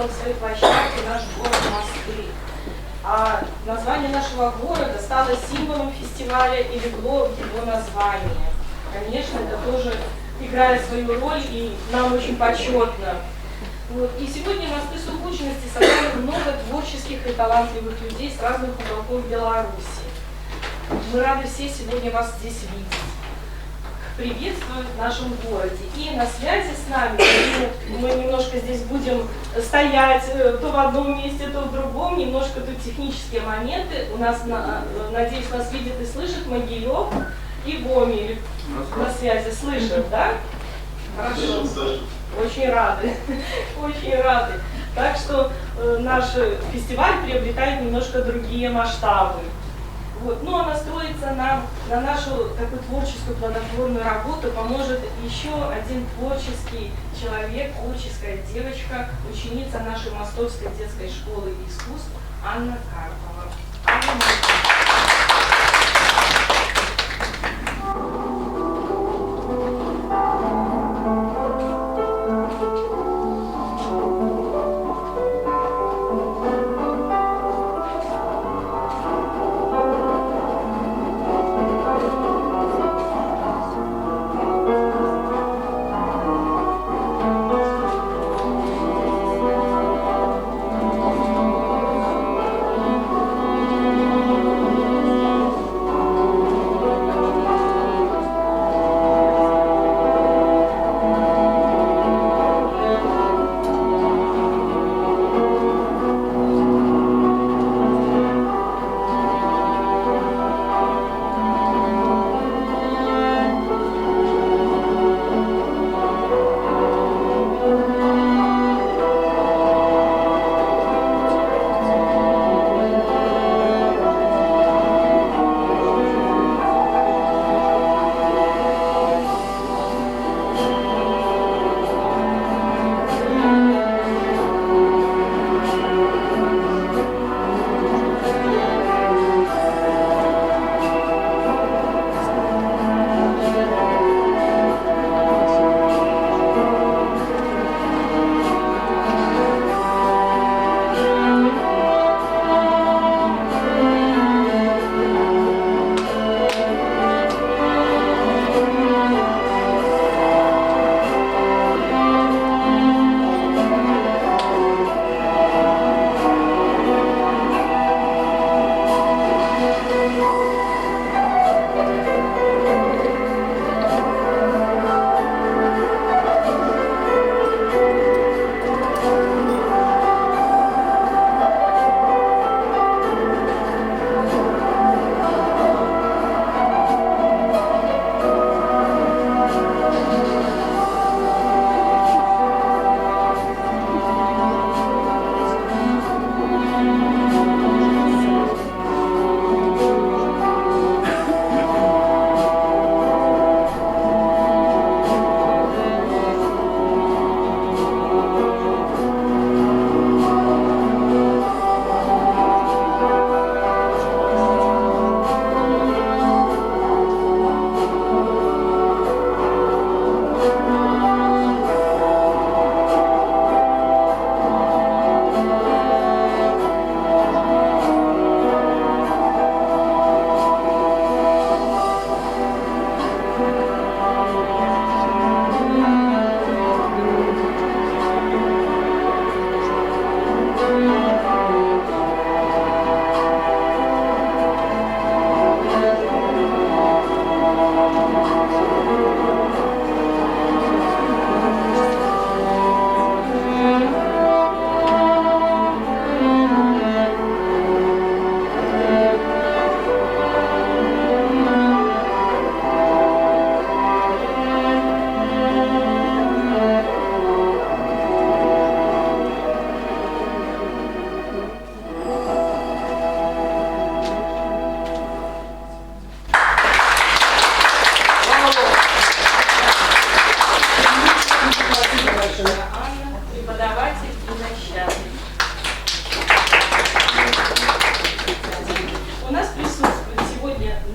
на своей площадке наш город Мосты. А название нашего города стало символом фестиваля и легло в его название. Конечно, это тоже играет свою роль, и нам очень почетно. Вот. И сегодня Мосты Сухучинности собрали много творческих и талантливых людей с разных уголков Беларуси. Мы рады все сегодня вас здесь видеть, приветствовать в нашем городе. И на связи с нами, мы немножко здесь будем стоять то в одном месте, то в другом, немножко тут технические моменты. У нас, надеюсь, нас видит и слышит Могилев и Гомель на связи. Слышат, да? Хорошо. Очень рады. Очень рады. Так что наш фестиваль приобретает немножко другие масштабы. Вот. Ну а настроиться на нашу такую творческую плодотворную работу поможет еще один творческий человек, творческая девочка, ученица нашей Мостовской детской школы искусств Анна Карпова.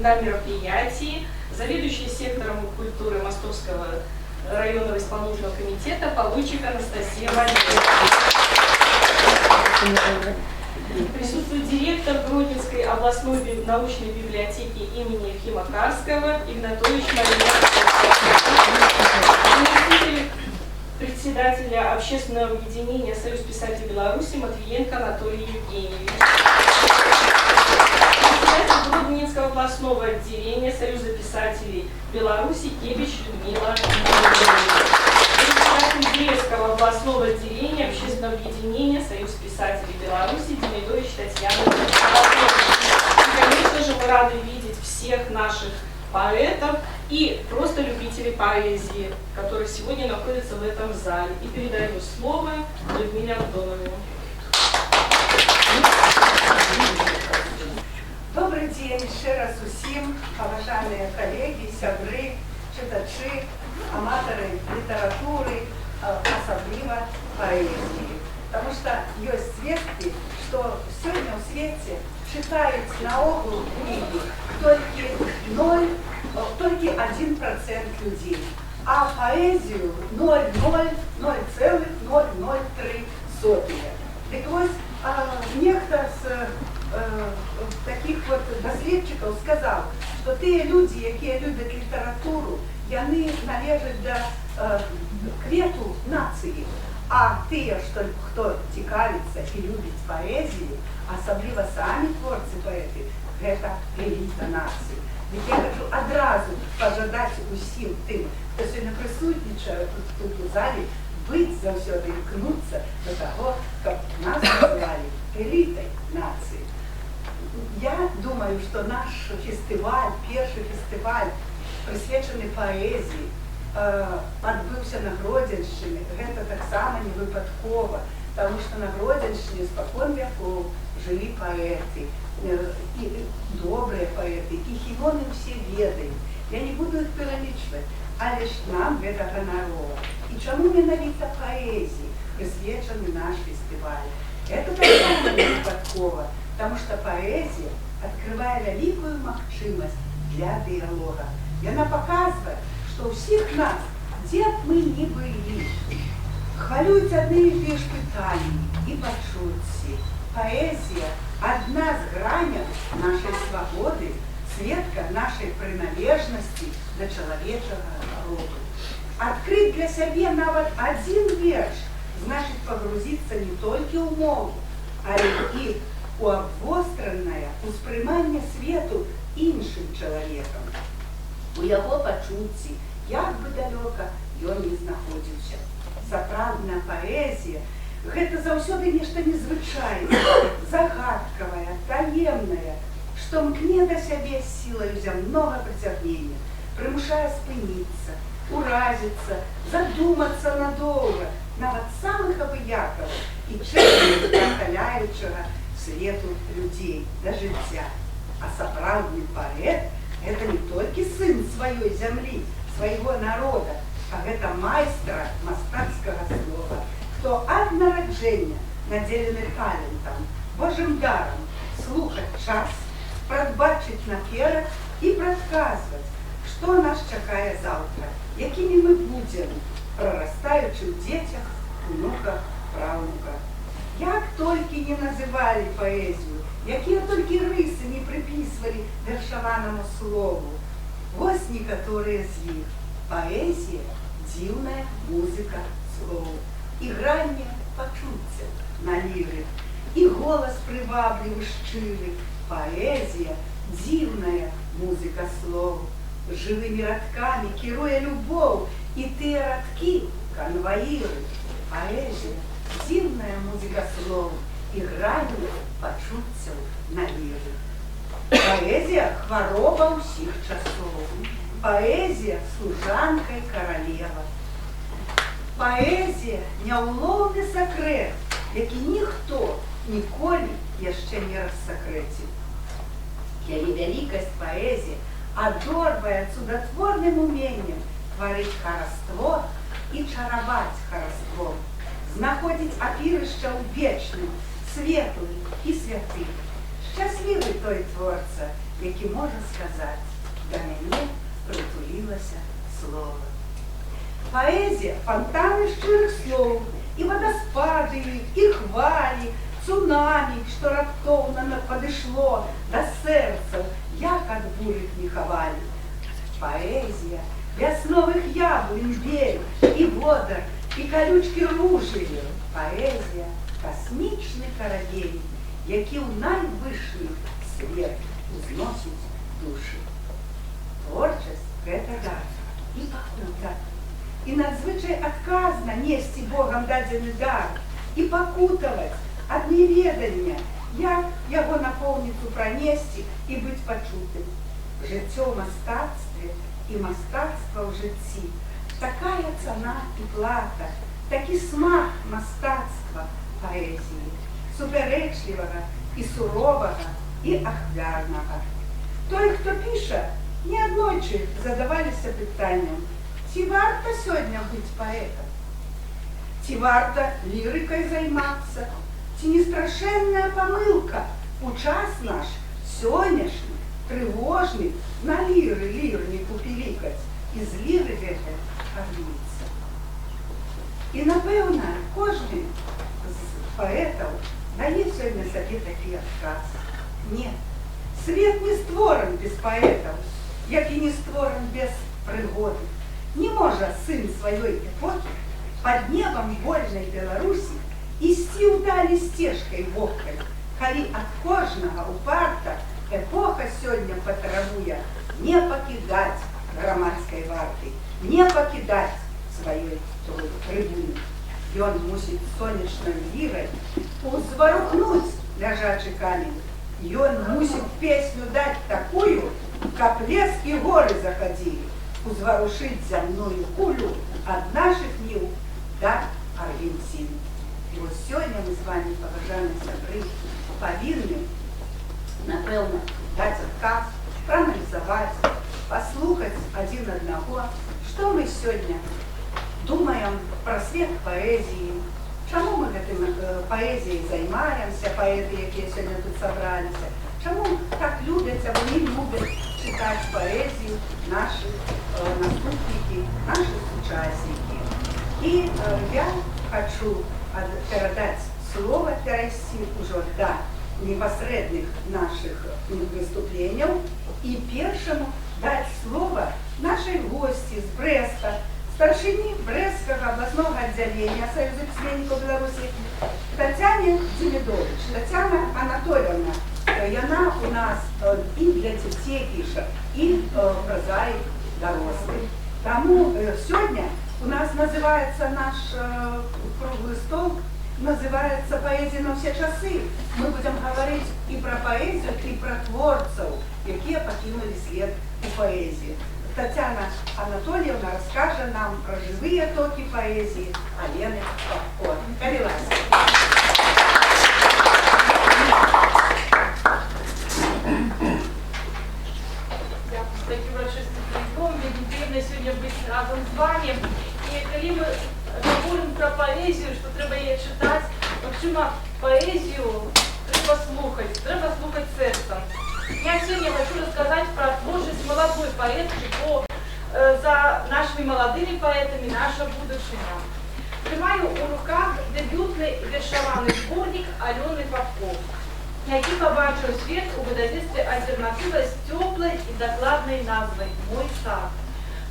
на мероприятии заведующая сектором культуры Мостовского районного исполнительного комитета Павлычик Анастасия Валерьевна. Присутствует директор Гродненской областной научной библиотеки имени Ефима Карского Игнатович Мария. Заместитель председателя общественного объединения «Союз писателей Беларуси» Матвиенко Анатолий Евгеньевич. Председатель Гродненского областного отделения Союза писателей Беларуси Кебич Людмила. Председатель Бельского областного отделения общественного объединения Союз писателей Беларуси Демидович Татьяна. И, конечно же, мы рады видеть всех наших поэтов и просто любителей поэзии, которые сегодня находятся в этом зале. И передаю слово Людмиле Антоновне. Добрый день еще раз усім, уважаемые коллеги, сябры, читачи, аматоры литературы, особливо поэзии. Потому что есть звестки, что сегодня в свете читают наогул книги только 1% людей, а поэзию 0,003. Так вот, некто с таких вот доследчиков сказал, что те люди, которые любят литературу, яны належать до квету нации, а те, кто цікавится и любит поэзию, особливо сами творцы поэты, это элита нации. Ведь я хочу одразу пожадать усім тим, хто сьогодні присутнічає тут у залі, быть завсёды ікнуться до того, как нас называли элитой нации. Я думаю, что наш фестиваль, первый фестиваль, присвячений поэзии, отбывся на Гродненщині. Это так само не випадково, потому что на Гродненщине спокон веков жили поэты, и добрые поэты, их імёны все ведають. Я не буду их перелічвати, а лишь нам это гонорово. И чему менавіта поэзии присвячений наш фестиваль? Это так само не випадково, потому что поэзия открывает великую махчимость для диалога. И она показывает, что у всех нас, где б мы ни были, хвалюють одни і ті ж питання і почутці. Поэзия – одна з граней нашей свободы, светка нашей принадлежности до человечего роду. Открыть для себя нават один верш значит погрузиться не только у мову, а и у обвостранное усприймання свету іншим чоловіком. У його почутці, як би далеко ён не знаходзіўся. Сапраўдная паэзія – гэта заўсёды нешта незвычайнае, загадкавае, таемнае, што мкне да сябе сілаю зямнога прыцягнення, прымушае спыніцца, уразіцца, задумацца надоўга, нават самых абыякавых і чым ахаляючага свету людей до жыцця. А сапраўдны паэт – это не только сын своей земли, своего народа, а это майстра мастацкага слова, кто ад нараджэння надзелены талентом, Божым даром слухать час, прадбачыць наперад и прадказваць, что нас чакае завтра, якими мы будем, прорастаючи в детях, внуках, правнуках. Як только не называли поэзию, какие только рысы не приписывали вершаваному слову. Вот некоторые из них. Поэзия – дивная музыка слов. Играние почуться на лиры. И голос привабливый, шчырый. Поэзия – дивная музыка слов. Живыми радками керуя любовь, и ты радки конвоируй. Поэзия – дивная музыка слов. Играние почуться на лиры. Поэзия – хвороба усіх часов. Поэзия – служанка и королева. Поэзия – няўлоўны сакрэт, які ніхто ніколі яшчэ не рассакрэціў. Яе вялікасць паэзія адорвае цудотворным умением творить хараство и чаровать хараством, знаходзіць апірышча ў вечным, светлым и святым. Счастливый той творца, які можа сказаць: «Да мяне притулилося слово». Поэзия – фонтаны шчырых слов, и водоспады, и хвали, цунамі, што раптоўна падышло да сэрцаў, як ад бурых не хавалі. Паэзія вясновых яблынь бель, і водар, і калючкі ружы. Паэзія касмічны карабель, які ў найвышні свет узносіць душы. Творчасць – гэта дар і пакута. І надзвычай адказна несці Богам дадзены дар і пакутаваць ад неведання, як яго напоўніцу пранесці і быць пачутым. Жыццё ў мастацтве і мастацтва ў жыцці. Такая цана і плата, такі смак мастацтва паэзіі, супярэчлівага і суровага і ахвярнага. Той, хто піша, неаднойчы задаваліся пытаннем, ці варта сёння быць паэтам? Ці варта лірыкай займацца? Ці не страшэнная памылка у час наш сённяшні, трывожны, на лірніку пілікаць і з ліры гэта адліцца. І, напэўна, кожны з паэтаў дае сёння сабе такі адказ. Не, свет не створан без паэтаў, як і не створан без прыгоды. Не можа сын сваёй эпохі пад небам вольнай Беларусі ісці ўдалі сцежкай вогкай, калі ад кожнага упарта эпоха сёння патрабуе не пакідаць грамадскай варты, не пакідаць сваёй трыбуны. Ён мусіць сонечнай лірай узварухнуць ляжачы камень. Ён мусіць песню даць такую, каб лес і горы захадзілі, узварушыць зямную кулю ад нашых ніў да Аргенціны. І вось сёння мы з вами, паважаныя сябры, павінны, напэўна, даць адказ, прааналізаваць, паслухаць адзін аднаго, што мы сёння думаем пра свет паэзіі, чаму мы гэтым паэзіяй займаемся, паэты, якія сёння тут сабраліся, чаму так любяць або не любяць чытаць паэзію нашы наступнікі, нашы сучаснікі. І я хочу перадаць слова, перайсці ўжо да непасрэдных нашых выступленняў і першаму даць слова нашай госці з Брэста, старшыні Брэсцкага абласнога аддзялення Саюза пісьменнікаў Беларусі Тацяне Дземідовіч. Тацяна Анатольевна, яна у нас і для дзяцей піша, і празаік дарослых. Таму сёння у нас называецца наш круглый стол, называецца «Паэзія на ўсе часы». Мы будзем гаварыць і пра паэзію, і пра творцаў, якія пакінулі след у паэзіі. Тацяна Анатольевна раскажа нам пра жывыя токі паэзіі Алены Папко. Калі ласка. Дякую за такі урочисті прийом. Мені приємно сьогодні бути разом з вами. І коли ми говоримо про поезію, що треба її читати, взагалі поезію треба слухати серцем. Я сегодня хочу рассказать про творчесть молодой поэтки за нашими молодыми поэтами «Наша будущее». Тримаю у руках дебютный вершованный сборник Алены Папко, який побачив світ у видавництві «Альтернатива» з теплой і докладной назвою «Мой сад».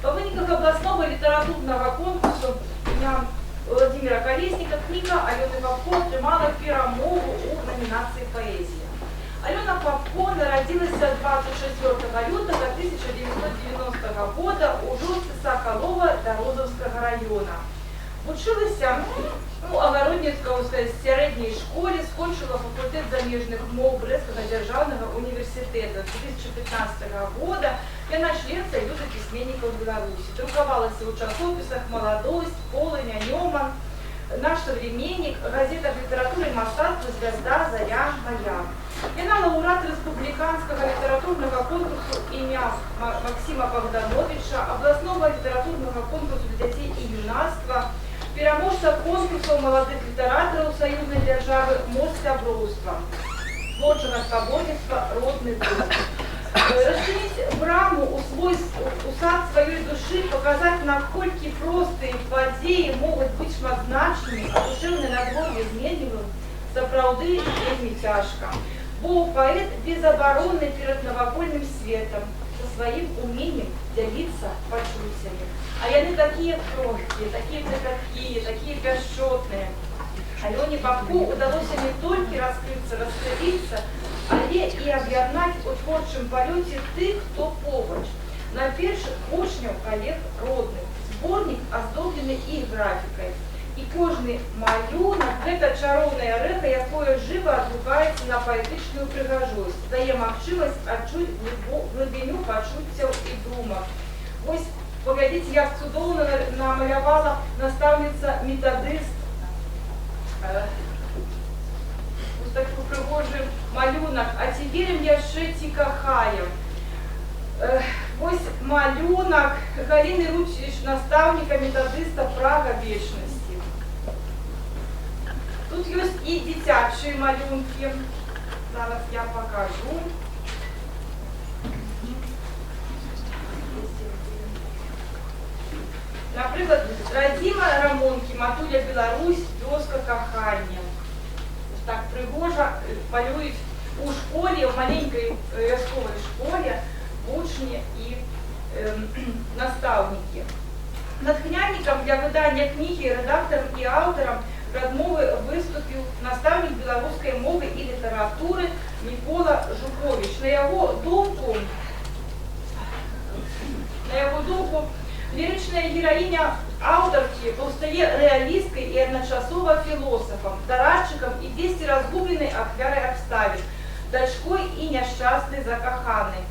По виниках областного литературного конкурсу ім'я Владимира Колесника книга Алены Папко отримала перемогу у номинации «Поэзия». Алена Папко народилась 24 лютого 1990 года у Жорсти Соколова Дорозовского района. Училася у Огородницькій середній школі, скончила факультет заміжних мов Брестского державного університету 2015 года. Яна член Союза письменников Беларуси. Друковалась у часописах «Молодость», «Полынь», «Неман», «Наш современник», газетах литературы и мастерства «Звезда», «Заря», «Моя». Яна лауреат республиканского литературного конкурсу ім'я Максима Богдановича, областного литературного конкурсу для детей и юнацтва, переможца конкурсу молодых литераторов союзной державы «Мост-Сябровства», творчего споборництва «Родный дух». Расчинить браму у сад своей души, показать, насколько простые подеи могут быть шматзначными, а душевное надворье зменливым, сапраўды вельмі цяжка. Бо паэт безабаронны перад навакольным светам, со сваім уменнем дзяліцца пачуццямі. А яны такія крохкія, такія крохкія, такія бясчотныя. Алёне Бабко удалося не толькі раскрыцца, раскрыцца, але і аб'яднаць у творчым палёце тых, хто побач. Найперш вучняў, калег родных. Зборнік аздоблены іх графікай. І кожны малюнак – гэта чароўнае рэха, якое жыва адгукаецца на паэтычную прыгажосць, дае магчымасць адчуць глыбіню пачуццяў і думак. Вось, паглядзіце, як цудоўна намалявала настаўніца-метадыст вось такі прыгожы малюнак, а ці верым яшчэ, ці кахаем. Вось малюнак Галіны Ручич, настаўніка метадыста «Прага вечнасці». Тут ёсць і дзіцячыя малюнкі. Зараз я покажу. Напрыклад, радзіма Рамонкі, матуля Беларусь, вёска кахання. Так прыгожа малююць у школе, у маленькай вясковай школе вучні і настаўнікі. Натхняльнікам для выдання кнігі рэдактарам і аўтарам размовы выступіў настаўнік беларускай мовы і літаратуры Мікола Жуковіч. На яго думку, лірычная гераіня аўтаркі паўстае рэалісткай і адначасова філосафам, дарадчыкам і дзесьці разгубленай ахвярай абставін, дачкой і няшчаснай закаханай.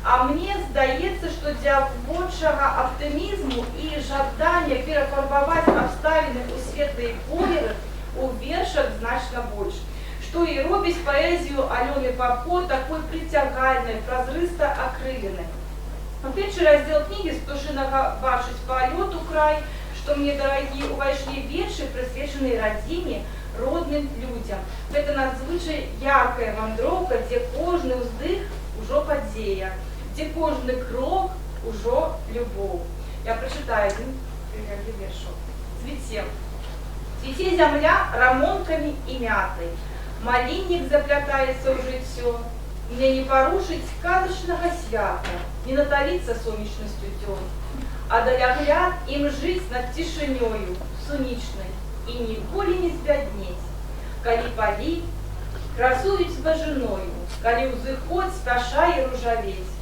А мне здаецца, што дзявочага аптымізму і жадання перафарбаваць абставіны ў светлыя колеры у вершах значна больш, што і робіць паэзію Алёны Бабко такой прыцягальнай, празрыста акрыленай. У першы раздзел кнігі з птушынага «Бачыць палёт у край», што мне дарагі, увайшлі вершы, прысвечаныя радзіме, родным людзям. Гэта надзвычай яркая вандроўка, дзе кожны ўздых ужо падзея, дзе кожны крок ужо любоў. Я прачытаю адзін вершок. Цвіце. Цвіце зямля рамонкамі і мятай. Маліннік заплятаецца ў жыццё. Мне не парушыць казачнага свята, не наталіцца сонечнасцю дзён, а далягляд ім жыць над цішынёю сонечнай і ніколі не збяднець. Калі палі, красуюць бажыною, калі ўзыход сташае ружавець.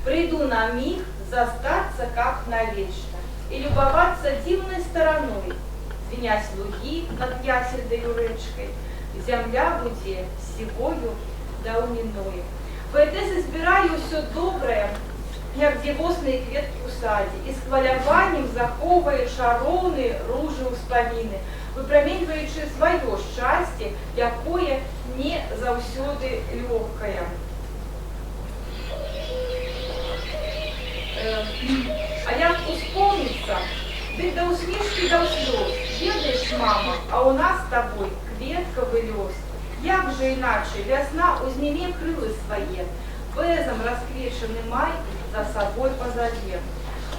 Прыйду на міг застацца, как навечна, і любавацца дзіўнай стараной. Звіняць лугі над ясельдаю рэчкай, зямля будзе сівою даўніною. Паэтэса збірае ўсё добрае, як дзівосныя кветкі ў садзе, і з хваляваннем захоўвае чароўныя ружы ўспаміны, выпраменьваючы сваё шчасце, якое не заўсёды лёгкае. А як успомніцца, дык да усмешкі да слёз. Ведаеш, мама, а ў нас з табой кветкавы лёс. Як жа іначай, вясна узніме крылы свае, бэзам расквечаны май за сабой пазаве.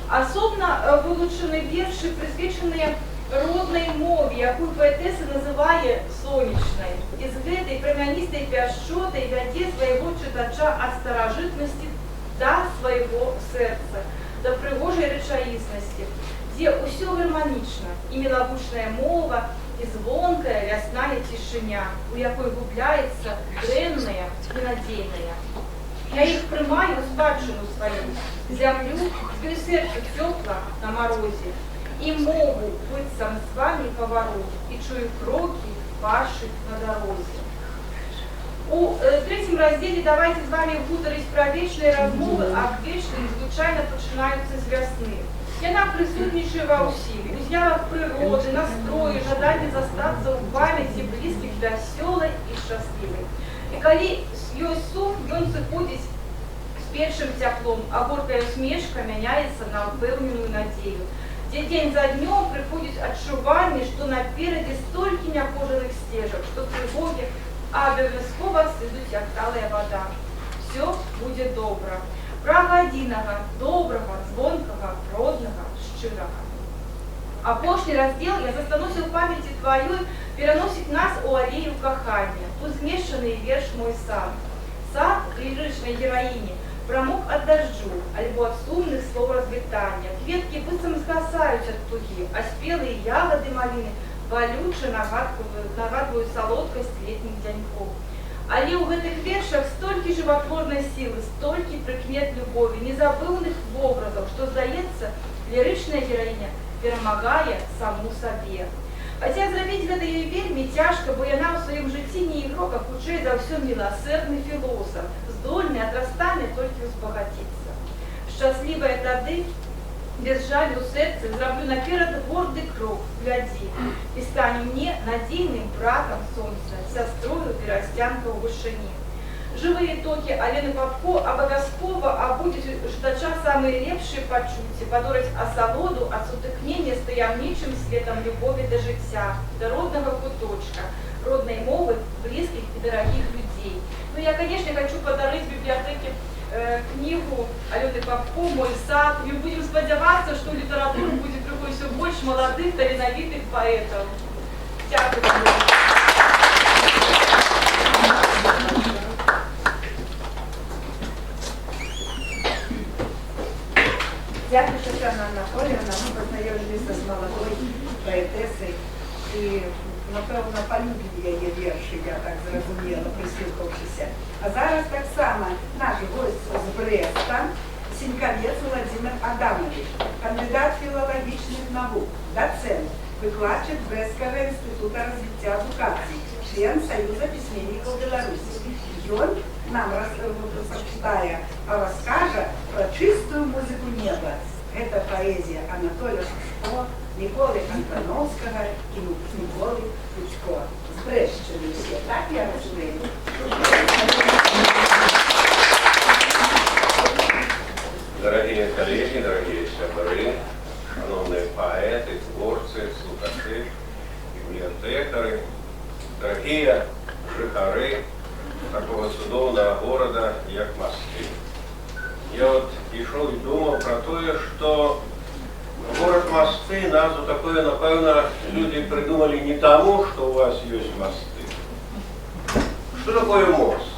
Асобна вылучаны вершы, прысвечаныя роднай мове, якую паэтэса называе сонечнай. І з гэтай прамяністай пяшчотай вядзе свайго чытача ад старажытнасці да свайго сэрца, да прыгожай рэчаіснасці, дзе ўсё гарманічна, і мілагучная мова, і звонкая вясная цішыня, у якой губляецца дрэнная і надзейная. Я іх прымаю ў спадчыну сваю, зямлю, дзе сэрца цёпла на марозе, і мову быццам з вамі павару, і чую крокі вашы на дарозе. У третьем разделе давайте с вами гутарыць пра вечныя размовы, а вечныя звычайна пачынаюцца з вясны. Яна прысутнічае ва ўсім, у з'явах прыроды, настроі, жаданні застацца ў памяці блізкіх, вясёлай і шчаслівай. І калі ёсць сум, ён сыходзіць з першым цяплом, а горкая усмешка мяняецца на ўпэўненую надзею, дзе дзень за днём прыходзіць адчуванне, што наперадзе столькі няпожаных сцежак, што трывогі абавязкова сыдуць як талая вада. Всё будзе добра. Прага адзінага, добрага, звонкага, роднага, шчырага. Апошні раздзел я застануся ў памяці тваёй пераносіць нас у алею кахання. Тут змешчаны верш «Мой сад». Сад лірычнай гераіні прамок ад дажджу, альбо ад сумных слоў развітання. Кветкі быццам згасаюць ад тугі, а спелыя ягады маліны балюча нагадваюць салодкасць летніх дзянькоў. Але ў гэтых вершах столькі жыватворнай сілы, столькі прыкмет любові, незабыўных вобразаў, што, здаецца, лірычная гераіня перамагае саму сабе. Хаця зрабіць гэта ёй вельмі цяжка, бо яна ў сваім жыцці не ігрок, а хутчэй за ўсё міласэрны філосаф, здольны ад расстання толькі ўзбагаціцца. Шчаслівая тады, без жалю ў сэрцы, зраблю наперад горды крок, глядзі, і стане мне надзейным братам сонца, сястрою перасцянка ў вышыні. Жывыя токі Алены Бабко абавязкова абудзяць чытача самыя лепшыя пачуцці, падораць асалоду ад сутыкнення з таямнічым светам любові да жыцця, да роднага куточка, роднай мовы, блізкіх і дарагіх людзей. Ну, я, конечно, хочу подарыць бібліятэкі кнігу Алены Бабко «Мой сад». Мы будем спадзявацца, што ў літаратуру будзе прыходзіць усё больш маладых, таленавітых паэтаў. Дзякуй. Дякую, Тетяна Анатоліївна. Ми познайомилися з молодою поетесою і, напевно, полюбили її вірші, я так зрозуміла, прислухавшися. А зараз так само наш гость з Бреста, Сінькавець Владимир Адамович, кандидат філологічних наук, доцент, викладач Брестського інституту розвитку адукації, член Союзу письменников Беларуси. Он нам прочитає, розкаже про чистую музику неба. Это поэзия Анатолия Шушко, Миколы Антоновского и Миколы Пучко. С Брестщины все, так я розумію? Дорогие коллеги, дорогие сябры, шановные поэты, творцы, слухачи, библиотекари, дорогие жихари такого цудовного города, як Мосты. Я вот ішов і думав про то, что город Мосты, назву такое, напевно, люди придумали не тому, что у вас есть мосты. Что такое мост?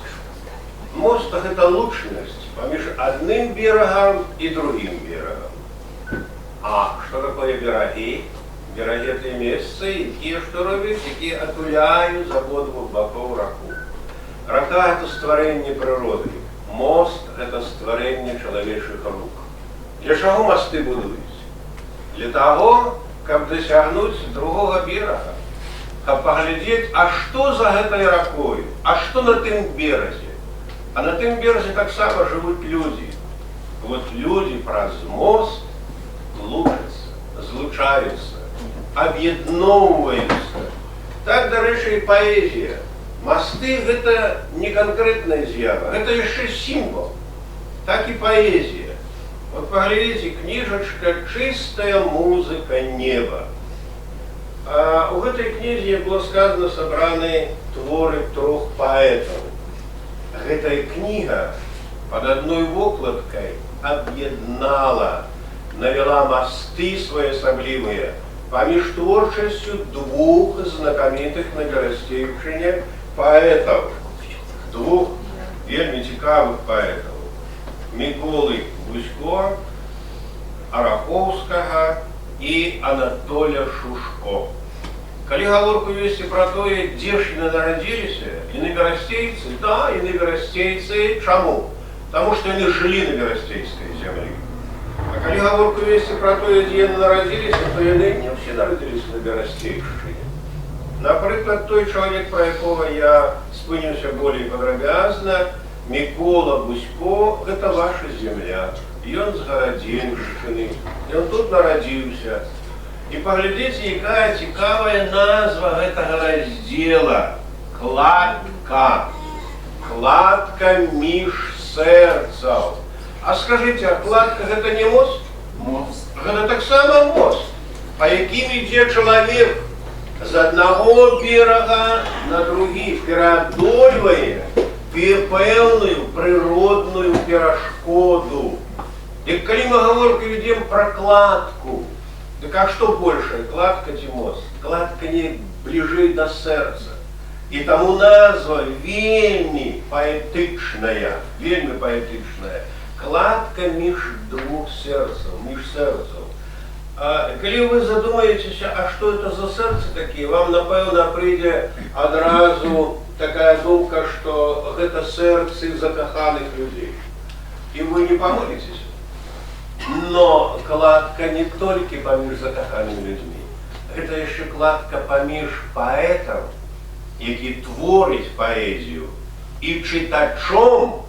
Мост – это лучность поміж одним берегом и другим берегом. А что такое береги? Береги – это места, які, что роблять, які отуляють з обох боків раку. Рака – это створение природы. Мост – это створение человеческих рук. Для чего мосты будують? Для того, как досягнуть другого берега. Как поглядеть, а что за этой ракою? А что на тем березе? А на тем березе так само живут люди. Вот люди праз мост лучатся, злучаются, объединовываются. Так, до речі, і поэзия. Мосты – это не конкретная з'ява, это еще символ. Так и поэзия. Вот поглядите, книжечка «Чистая музыка неба». А у этой книги было сказано собраны творы трех поэтов. Эта книга под одной вокладкой объединала, навела мосты свои особливые поміж творчестью двух знакомитых на Берестейщине поэтов, двух вельми цікавых поэтов, Миколы Гусько, Араховского и Анатолия Шушко. Коли гаворку вести про то, где ж яны народились, и на Берестейцы, да, и на Берестейцы, чему? Потому что они жили на Берестейской земле. А коли гаворку вести про то, где яны народились, то яны не все народились на Берестейщине. Наприклад, той чоловік, про якого я спинюся більш подробязно, Микола Гусько, это ваша земля. И он с Городенщины, и он тут народился. И поглядите, яка цікавая назва этого раздела. Кладка. Кладка між серцев. А скажите, а кладка это не мост? Мост. Это так само мост, по яким идет человек з одного берега на другий, переодолює певную природную перешкоду. И коли мы говорим ведем про кладку, так а что больше, кладка чи мост? Кладка не бліжэй да сэрца. І таму назва вельмі паэтычная, кладка між двух сэрцаў, між сэрцаў. Калі вы задумаецеся, а што это за сэрцы такія, вам, напэўна, прыйдзе адразу такая думка, што гэта сэрцы закаханых людзей. І вы не памыліцеся. Но кладка не толькі паміж закаханымі людзьмі. Гэта яшчэ кладка паміж паэтам, які творыць паэзію, і чытачом,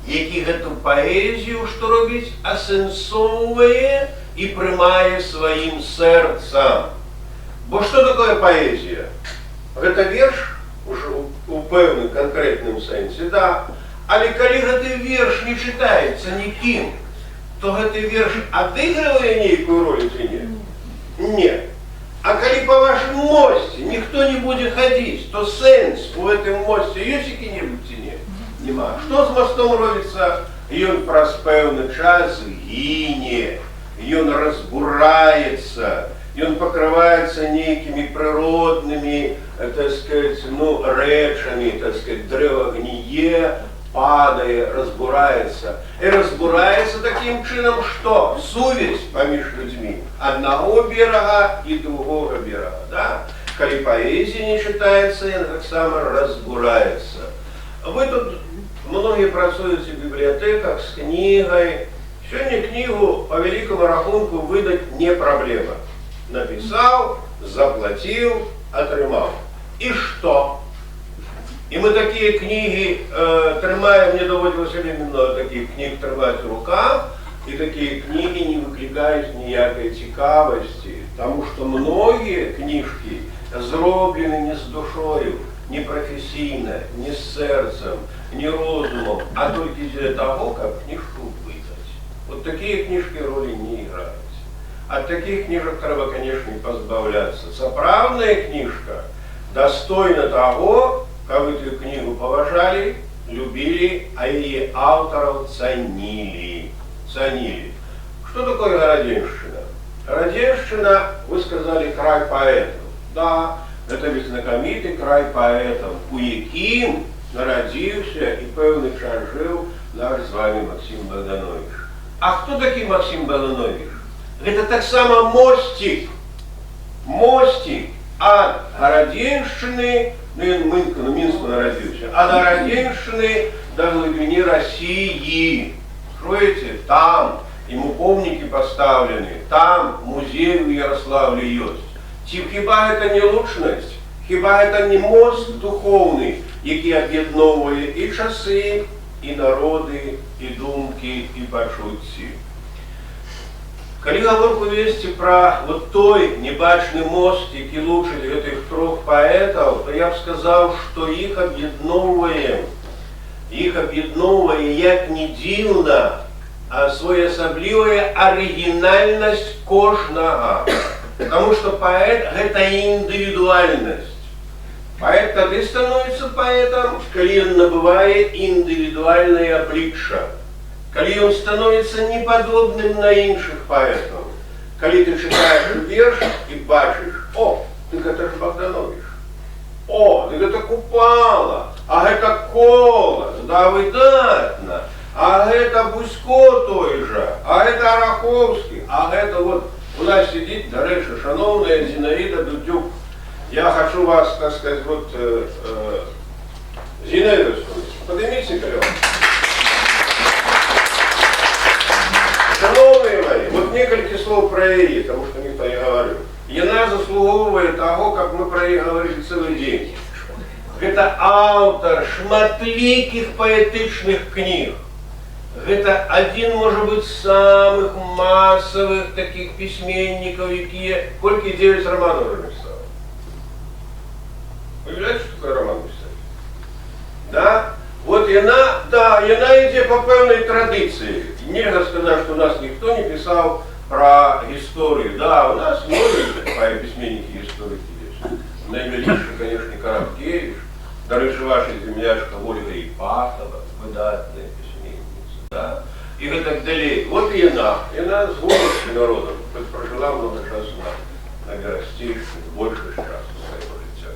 які гэту паэзію, што робіць, асэнсоўвае і прымае сваім сэрцам. Бо што такое паэзія? Гэта верш у пэўным канкрэтным сэнсе, да. Але калі гэты верш не чытаецца нікім, то гэты верш адыгрывае нейкую ролю ці не? Не. А калі па вашым мосце ніхто не будзе хадзіць, то сэнс у гэтым мосце ёсць які-небудзь ці не? Нема. Што з мостом робіцца? Ён праз пэўны час гіне, ён разбураецца, ён пакрываецца нейкімі прыроднымі, так сказать, рэчамі, так сказать, дрэва гніе, падае, разбураецца. І разбураецца такім чынам, што сувязь паміж людзьмі аднаго берага і другога берага. Да? Калі паэзія не чытаецца, яна таксама разбураецца. Вы тут многія працуеце ў бібліятэках з кнігай. Сёння кнігу па вялікаму рахунку выдаць не праблема. Напісаў, заплаціў, атрымаў. І што? І мы такія кнігі трымаем, мне даводзілася вельмі много такіх кніг трымаць у руках, і такія кнігі не выклікаюць ніякай цікавасці, таму што многія кніжкі зроблены не з душою, не прафесійна, не з сэрцам, не розумам, а толькі для таго, каб кніжку выдаць. Вот такія кніжкі ролі не іграюць. Ад такіх кніжак трэба, канешне, пазбаўляцца. Сапраўдная кніжка дастойна таго, каб эту книгу паважалі, любілі, а яе аўтараў цанілі. Что такое Городенщина? Городенщина, вы сказали, край поэтов. Да, это ведь знакомитый край поэтов, у якім нарадзіўся і пэўны час жыў наш з вами Максим Богданович. А хто такі Максим Богданович? Гэта таксама мостик ад Городенщины, ён Мінску нарадзіўся, ад Городенщины да глыбіні России. Чуеце? Там ему помнікі пастаўлены, там музей у Ярославлі ёсць. Ці хіба гэта не лучнасць? Хіба гэта не мост духоўны, які аб'ядноўвае і часы, і народы, і думкі, і пачуцці? Калі гаворку весці пра вот той небачны мост, які лучыць гэтых трох паэтаў, то я б сказаў, што іх аб'ядноўвае, як не дзіўна, своеасаблівая арыгінальнасць кожнага. Потому что поэт – гэта індывідуальнасць. Поэт тады становіцца паэтам, калі ён набывае індывідуальнае аблічча. Калі ён становіцца непадобным на іншых паэтаў. Калі ты чытаеш верш і бачыш, о, дык гэта ж Богданович. О, дык гэта Купала, а гэта Колас, да, выдатна. А гэта Бусько той жа, а гэта Араховскі, а гэта вот у нас сидит, до речи, шановная Зинаида Дудюк. Я хочу вас, так сказать, вот, Зинаида, поднимите колёс. Шановные мои, вот несколько слов про яе, потому что никто не говорил. Яна заслуговывает того, как мы про яе говорили целый день. Это автор шматлікіх паэтычных книг. Гэта адзін, можа быць, з самых масавых таких пісьменнікаў, якія колькі 9 романаў напісаў. Уявляеце, што такое роман пісаць? Да? Вот яна, да, яна ідзе па пэўнай традыцыі. Нельга сказаць, што у нас ніхто не пісаў пра гісторыю. Да, у нас многія пісьменнікі гісторыкі ёсць. Найвялічшы, конечно, Караткевіч. Дарэчы, ваша землячка Ольга Іпатова, выдатная пісьменніца. Да? И так далее. Вот и она с городским народом, прожила много часу на Горостейшине, больше часу своего життя.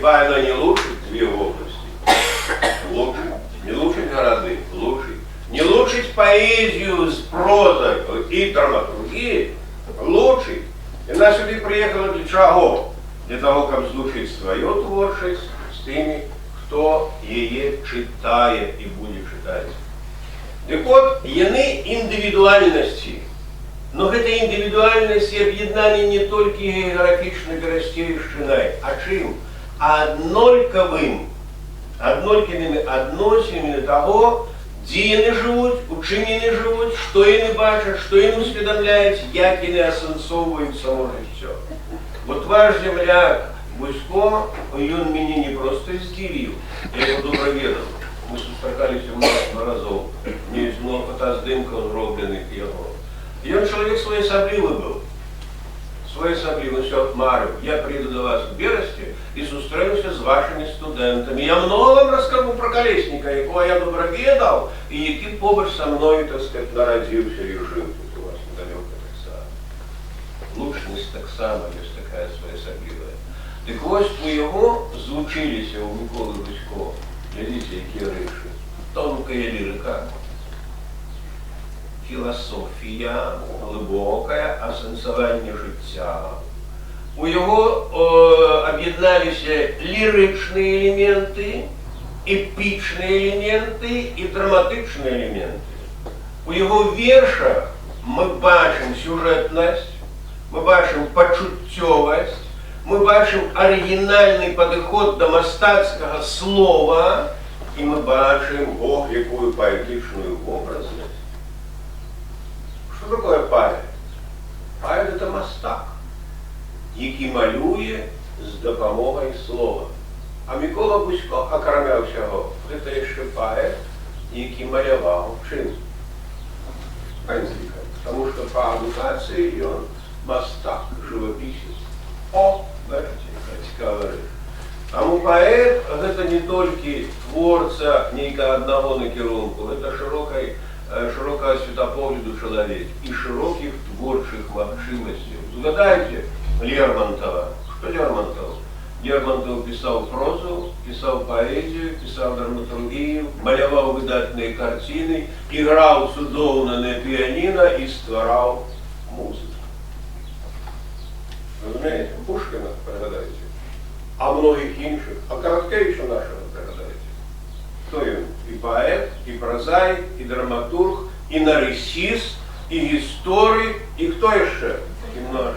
слепая, она не лучшит две области. Лучшит. Не лучшить города, лучшить. Не лучшить поэзию с прозой и драматургией, лучшить. И она сюда приехала для чего? Для того, как злучить свою творчесть с теми, кто ее читает и будет читать. Так вот, яны індивідуальності. Но гэта індивідуальнасці аб'яднаны не толькі геаграфічна перасцейшчынай, а чым? Аднолькавымі адносінамі таго, дзе яны жывуць, у чым яны жывуць, што яны бачаць, што яны усведамляюць, як яны асэнсоўваюць само жыццё. Вот ваш земляк Бусько, ён мяне не проста здзівіў, я его добра ведаў. Мы сустракаліся множество разоў, мне ёсць много фотаздымкаў зробленых яго. Ён чалавек своеасаблівы быў. Своеасаблівы, усё марыў. Я приеду до вас в берасці і сустрэнуся з вашими студэнтамі. Я много вам раскажу про Колесника, якого я добра ведаў, і які побач са мною, так сказать, нарадзіўся і жыў тут у вас недалёка таксама. Лучнасць таксама ёсць такая своеасаблівая. Дык вось у яго злучыліся у Миколы Бусько, глядзіце, якія рэчы, тонкая лірыка, філасофія, глибоке асэнсаванне жыцця. У яго аб'ядналіся лірычныя элементы, эпічныя элементы і драматычныя элементы. У яго вершах мы бачым сюжэтнасць, мы бачым пачуццёвасць, мы бачым арыгінальны падыход да мастацкага слова, і мы бачым, ох, якую паэтычную вобразнасць. Что такое паэт? Паэт – это мастак, які малюе з дапамогай слова. А Микола Бусько, акрамя ўсяго, гэта яшчэ паэт, які маляваў чым? Пензлікам. Потому что по адукацыі ён мастак, жывапісец. О, бачите, цікавая рэч. Таму паэт – гэта не толькі творца нейкага аднаго накірунку, гэта широкого светопогляду человек и широких творчих магчимостей. Згадайте Лермонтова. Что Лермонтов? Лермонтов писал прозу, писал поэзию, писал драматургию, малявал выдатные картины, играл цудоўна на пианино и створал музыку. Разумеете? Пушкина пригадайте. А многих інших. А Короткевича нашего пригадайте. Кто он? И поэт, и прозаик, и драматург, и нарциссист, и историк, и кто еще? И много.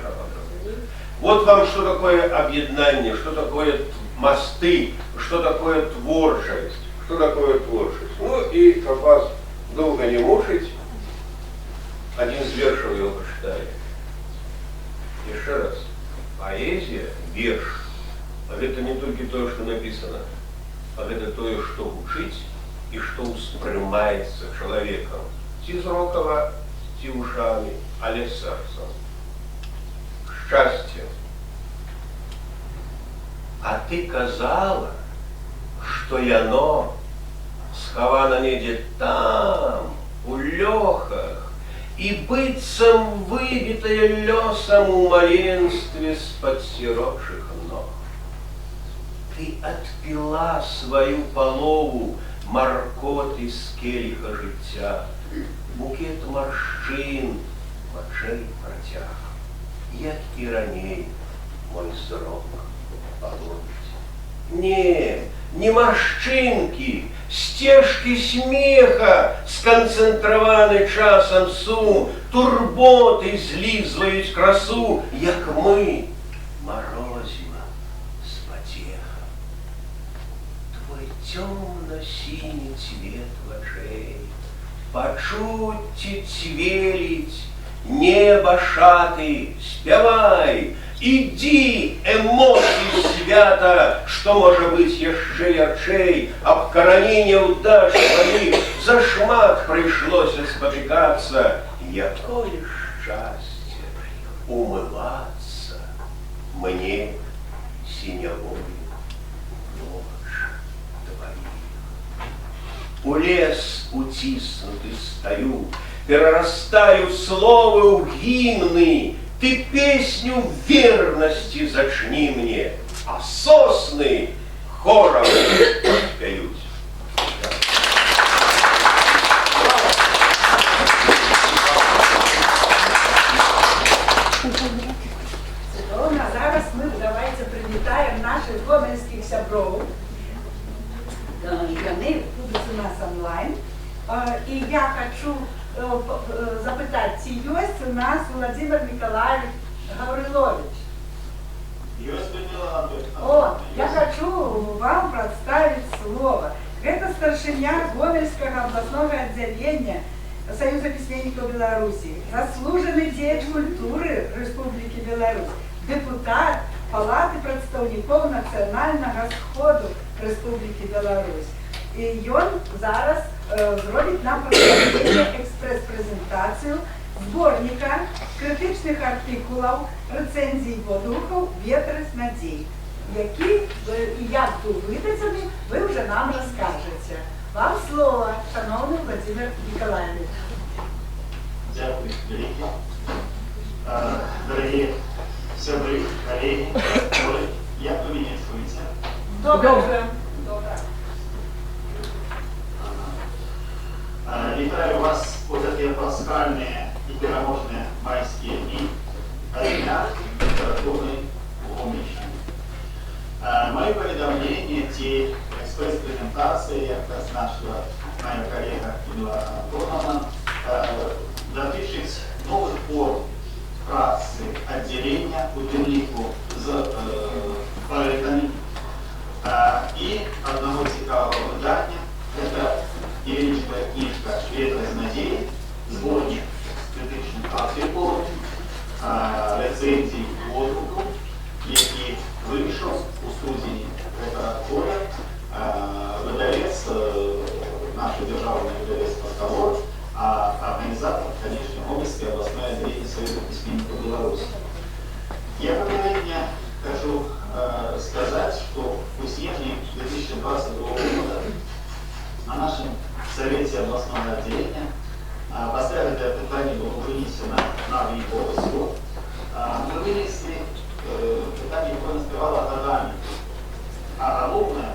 Вот вам что такое объединение, что такое мосты, что такое творчесть. Что такое творчесть? Ну и, чтобы вас долго не мучить, один из вершев его почитали. Еще раз. Поэзия, верш, это не только то, что написано, а это то, что учить и что воспринимается человеком. Ці зрокова, ці ушами, але сердцем. Счастье. А ты казала, что яно сховано недзе там, у лёхах, и быццам выбитое лёсом у маленстве с-под сиротших ног. Ты отпила свою полову маркоты з келіха жыцця, букет маршчын вачэй працяг, як і раней мой зрок паловіць. Не маршчынкі, сцежкі смеха, сканцэнтраваны часам сум, турботы злізваюць красу, як мы, морозіва з пацеха. Твой цёмна-сіні цвет вачэй, пачуцці цвеліць, неба шаты, спявай, ідзі, эмоцыі свята, што можа быць яшчэ ярчэй, аб карані няўдач тваіх зашмат прыйшлося спатыкацца, якое шчасце умывацца мне сінявой ноч тваіх. У лес уціснуты стаю, перарастаю словы ў гімны, ты песню верности зачни мне, а сосны хором п'ють. Цудовно. Зараз ми давайте привітаємо наших гомельських сябров. Вони будуть у нас онлайн. І я хочу запитати, чи є у нас Владимир Николаевич Гаврилович? О, я хочу вам представить слово. Это старшиня Гомельского областного отделения Союза письменников Беларуси, заслуженный деятель культуры Республики Беларусь, депутат Палаты представников Национального сходу Республики Беларусь. І он зараз зробить нам експрес-презентацію зборника критичних артикулів, рецензій подухов «Ветрис надій», які і як тут видані, ви вже нам розкажете. Вам слово, шановний Владимир Николаевич. Дякую, велике. Дорогі сябри, колеги, як ви мене чуєте? Добре. Вітаю вас у такі пасхальні і переможні майські дні, дня літературної Гомельщини. Мои повідомлення, ті експрес-презентації, як зазначила моя колега Людмила Антоновна, дотичить нових форм праці відділення у Днівнику з поетами і одного цікавого видання. Це невеличка книжка «Ветрис надій», зборник критичних артикулів, рецензій відгуку, який вийшов у студії літератури, видавець, наш державний видавець «Паскалор», а организатор, конечно, Гомельской областной отделение Союза письменников Беларуси. Я попередньо хочу сказать, что в снежне 2022 года на нашем Совете областного отделения поставили это питание, было вынесено на его суд. Мы вынесли питание, которое называло годами, а головное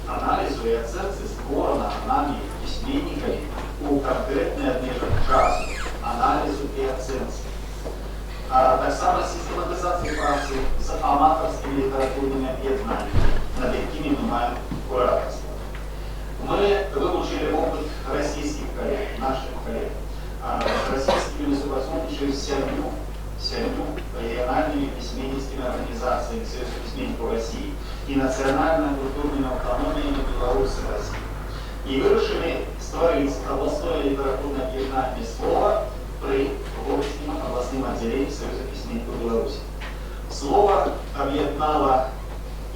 анализу и оценке створено нами письменниками у конкретной отмежек часу, анализу и оценке. Так само систематизации працы с аматорскими литературными объединениями, над якими мы маем кураторство. Мы выучили опыт российских коллег, наших коллег. Российскими мы сотрудничаем с семью региональными письменницкими организациями Союза письменников России и национальными культурными автономиями Беларуси и России. И вырушили створить областное литературное объединение слова при Гомельском областном отделении Союза письменников Беларуси. Слово объединало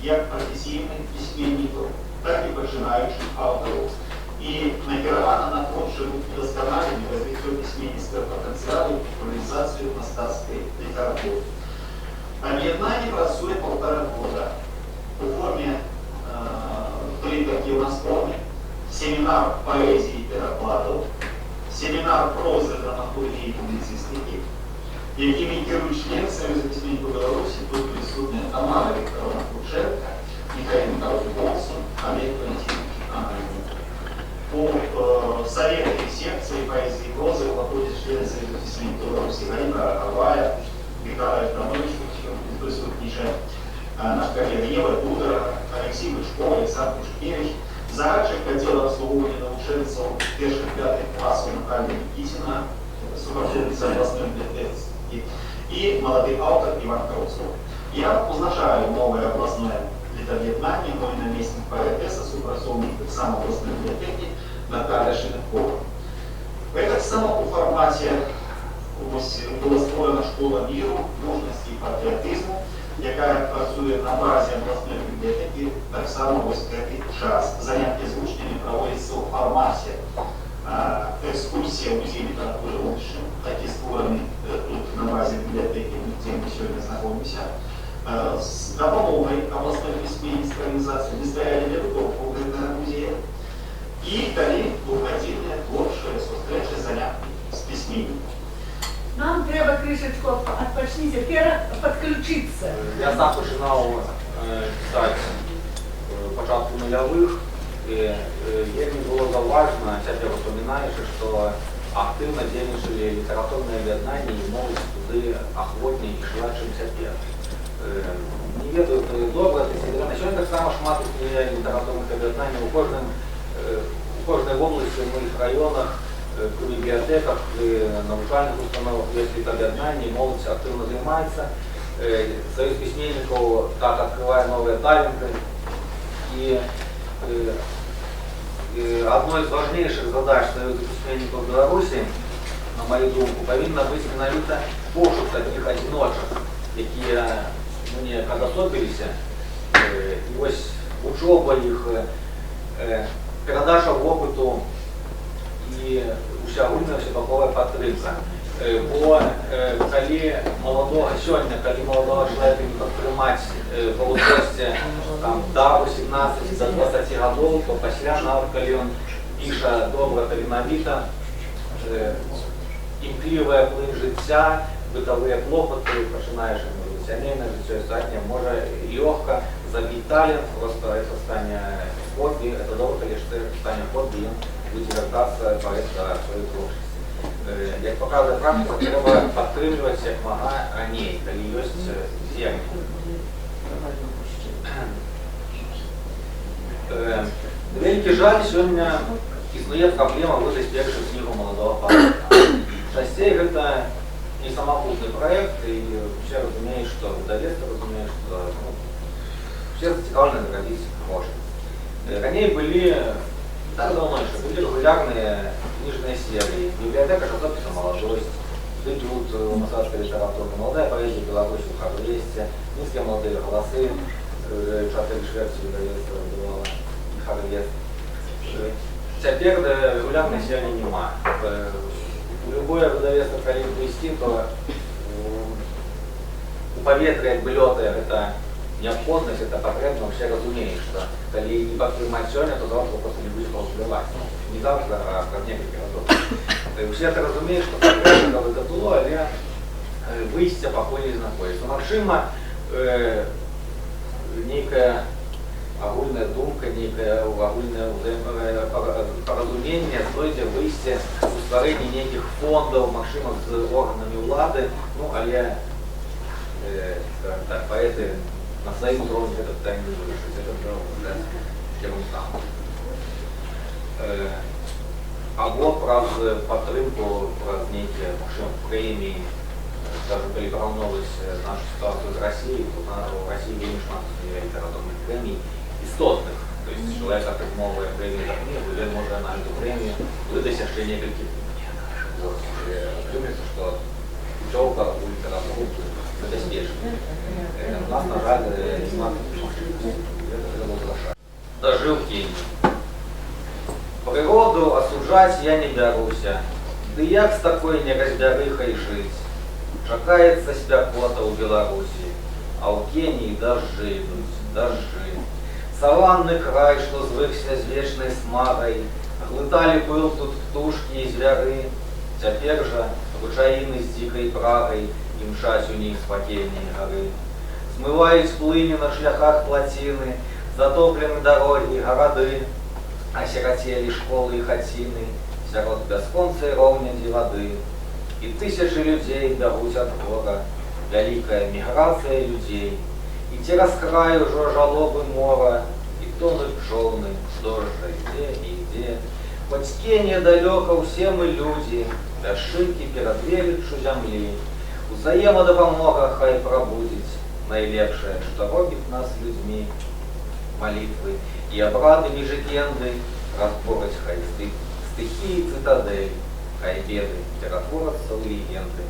как профессийных письменников, так и починающих авторов. И накировано на творческую удосконаление развитию письменнического потенциала и популяризацию мастацкой литературы. Объединение працует 1,5 года. У форме три такие у нас формы. Семинар поэзии и перекладов, семинар прозы, драматургии и публицистики, якими керуют члены Союза письменников Беларуси, тут присутствуют Тамара Викторовна Кученко, Михаил Михайлович Болсон, Олег Валентинович Ананин. По совету секции поэзии и прозы входят члены Союза письменников Беларуси Галина Авая, Николай Жданович, присутствующий, наш коллега Ева Дудора, Алексей Вышков, Александр Шкевич, загадчик отдела обслуговывания наученцев первых 5 классов Наталья Никитина, супротивница областной библиотеки, и молодой автор Иван Каусов. Я узначаю новое областное литовъеднание, мой наместник поэтесса, супротивник сам областной библиотеки Наталья Шинкова. В этом самом формате была створена школа миру, мужности и патриотизму, яка працює на базі обласної бібліотеки, так само ось цей час. Заняття з учнями проводяться у форматі екскурсія в музей літератури Гомельщини, які створені тут на базі бібліотеки, де ми сьогодні знаходимося. З допомогою обласної письменницької організації ми стояли для підготовки музею і далі двохгодинні творчі зустрічі заняття з письменниками. Нам треба кришечку, отпочните, підключитися. Я сам починав писать початку нульовых, и вельми было важно, цяпер упоминаешь, что активно дзейнічалі літаратурныя аб'яднанні і моладзь туды ахвотней ішла, чым цяпер. Не ведаю, добра, на сёння таксама шмат літаратурных аб'яднанняў у кожнай вобласці, у многіх раёнах, при библиотеках, при навучальных установах есть объединение, молодь активно занимается. Союз письменников так открывает новые таленты. И одной из важнейших задач Союза письменников в Беларуси, на мою думку, повинна быть менавіта пошук таких одиночек, которые мне подособились. И вот учеба их, передача опыту и усягульная всебаковая падтрымка. Бо калі молодого сёння, калі молодого человека не падтрымаць ва ўзросце до 18 до 20 гадоў, то пасля нават калі ён піша добра, таленавіта, імклівая плынь жыцця, бытавыя клопаты, пачынаеш сямейнае жыццё і астатняе, можа лёгка забіць талент, просто это стане хобби, это добра, калі што стане хобби, ён будзе вяртацца павестка сваёй творчасці. Як показывает практика, треба падтрымліваць як мага раней, калі ёсць зерні. Вялікі жаль, сёння існуе праблема выдаць першую кнігу маладога паэта. Часцей гэта не самапутны праект, і все разумеюць, што выдавецтва разумеюць, што все зацікаўлены зарабіць грошы. Раней былі, так давно еще, были регулярные книжные серии. Библиотека журналистика «Молодость», дебют мастерской литературы, молодая поэзия Беларуси в Харвесте, низкие молодые голосы, Шатель Швецию выдавецтва выдавала Харвест. Теперь регулярной серии нема. Любое выдавецтво, коли ввести, то у поветрия, как бы лётая, это необходимость, это потребно, все разумеют, что если не подпримать сегодня, то завтра просто не будет успевать. Не завтра, а в несколько разов. Все это разумеют, что потребно это было, але выйсти походе не находится. Максима некая агульная думка, некое агульное поразумение, стоит выйсти у створения неких фондов, максима с органами влады, ну, але, так, поэты на своим уровне это питание не вырашить, это да, тему там. Або праз падтрымку, праз нейкія прэміі, скажем, калі параўноўваць нашу ситуацию с Россией, то в России вельмі шмат літаратурных прэмій істотных. То есть человек атрымоўвае прэмію за кнігу, ён можа на эту прэмію выдаць яшчэ некалькі кніг. Атрымліваецца, што учёба у літаратуры забяспечана. У нас, на жаль, нема такіх магчымасцей. Это трэба вырашаць. Дажыў Кеній. Природу осуждать я не беруся, да як с такой неразбярыхай жить. Чакаецца спякота ў Беларусі, а ў Кеніі дажджы ідуць, дажджы. Саванны край, што звыкся з вечнай смагай, глыталі пыл тут птушкі і звяры. Цяпер жа ручаіны з дзікай прагай імчаць уніз па Кеніі гары. Смываюць плыні на шляхах плаціны, затоплены дарогі, гарады. Осиротели школы и хатины, сярод бясконцай роўнядзі вады. И тысячи людей бягуць ад гора, вялікая міграцыя людзей. И цераз край ужо жалобы мора, и тонуць пчолны, дождж ідзе і ідзе. Хоць Кенія далёка, усе мы людзі, вяршынкі перад веліччу зямлі. Узаемадапамога хай прабудзіць найлепшае, што робіць нас людзьмі. Молитвы и обрады межекенды разборать хай стихии цитадель, хай беды перетворятся в легенды,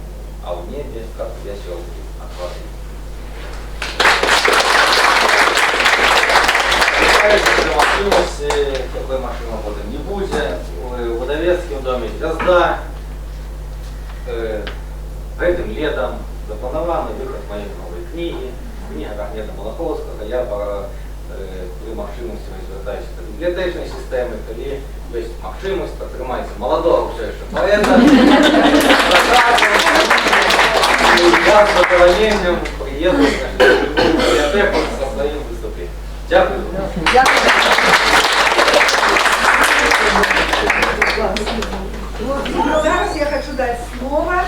а в небе, как веселки от воды. Такой машины потом не будет. В Выдавецком доме звезда. Этим летом запланирован выход моей новой книги. Книга Рахмета Малаховского. Я при магчымасці звяртаюся да бібліятэчнай сістэмы, калі ёсць магчымасць падтрымаць маладога ўсё яшчэ паэта. Я з задавальненнем прыеду в бібліятэку са сваім Дякую. Зараз я хочу дать слово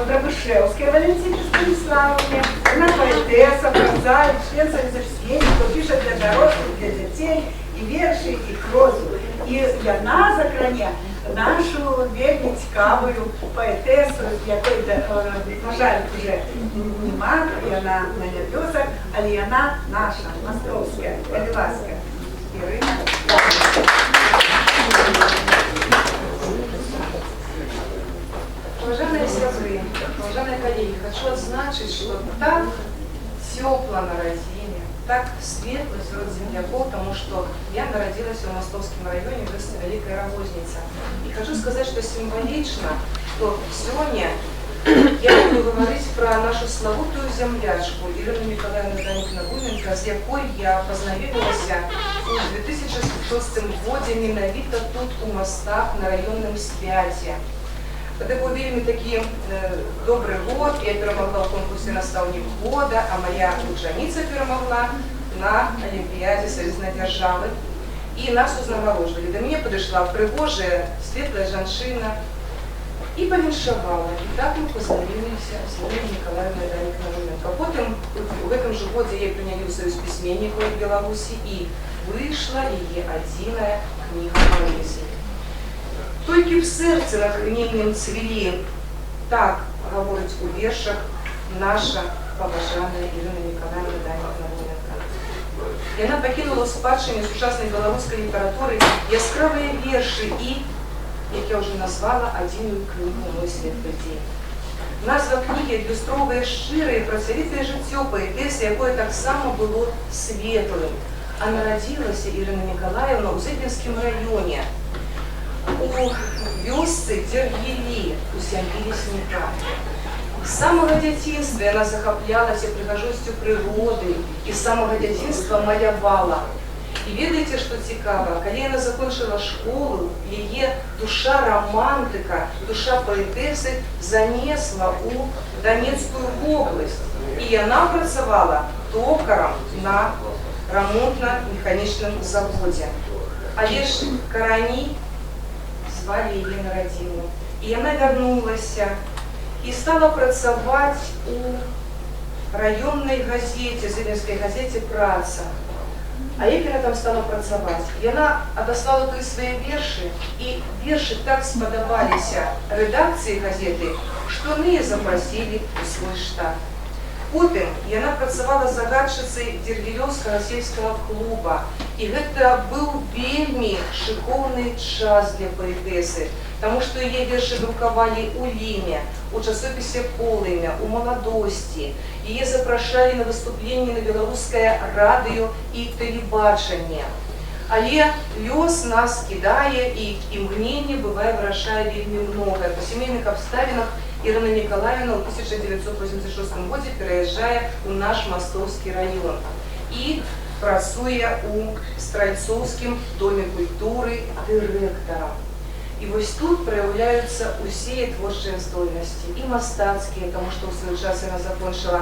Дробышевской Валентине Станиславовне. Она поэтесса, прозаик, член Союза письменников, пишет для дорослых, для детей, и верши, и прозу. І яна закране нашу вельми цікавую поетесу, якої, на жаль, вже нема, яна на небесах, але яна наша, московська, Львівська. Ірина. Уважаемые сестры, уважаемые коллеги, хочу отзначить, что так тепло на родине, так светло среди земляков, потому что я народилась в Мостовском районе, в Великая Рогозница. И хочу сказать, что символично, что сегодня я буду говорить про нашу славутую землячку Ірину Миколаївну Даніківну-Гуменко, з якою я познайомилася у 2006 году менавіта тут у Мостах на районном святе. Это был вельми такий добрый год, я перемогла в конкурсе «Наставник года», а моя учениця перемогла на Олимпиаде Союзной державы. И нас узнаваложили. До меня подошла пригожая, светлая женщина и повіншувала. И так мы познакомились с Ириной Николаевной Даніківною-Гуменко. Потом в этом же году я приняла в Союз письменников в Беларуси и вышла ее одинная книга поэзии. Тільки в серці натхненням цвіли, так говорить у віршах наша поважана Ірина Миколаївна Даніківна-Гуменко. Вона покинула в спадщині сучасної білоруської літератури яскраві вірші і, як я вже назвала, одинную книгу «Мой світлий день». Назва книги ілюстровує щире і працьовите життя поетеси, якое так само було світлим. А народилася Ірина Миколаївна у Зыбинском районе, у вёсцы Дергілі, у сям'ї лесника. З самого дитинства вона захоплялася пригожостю природи і з самого дитинства малювала. І ведаєте, що цікаво, коли вона закінчила школу, її душа романтика, душа поетеси занесла у Донецьку область. І вона працювала токарем на ремонтно-механічному заводі. Але ж корані звали її на родину. І вона вернулася і стала працювати у районній газеті, Зыбинській газеті «Праца». А як вона там стала працювати? Вона одослала туди свої вірші, і вірші так сподобалися редакції газети, що вони її запросили у свій штат. Потім вона працювала загадчицею Дергілёвського сільського клубу. І це був вельми шиковний час для поетеси, тому що її вірші друкували у Лімі, у часописі «Полымя», у «Молодості». Її запрошали на виступлення на білоруське радіо і телебачення. Але лёс нас кидає, і імгнення буває вирішає вельми многое. По сімейних обставинах Ірина Миколаївна у 1986 році переїжджає у наш Мостовський район і працює у Стральцовському домі культури директором. І ось тут проявляються усі її творчі здольності, і мастацькі, тому що у свій час вона закінчила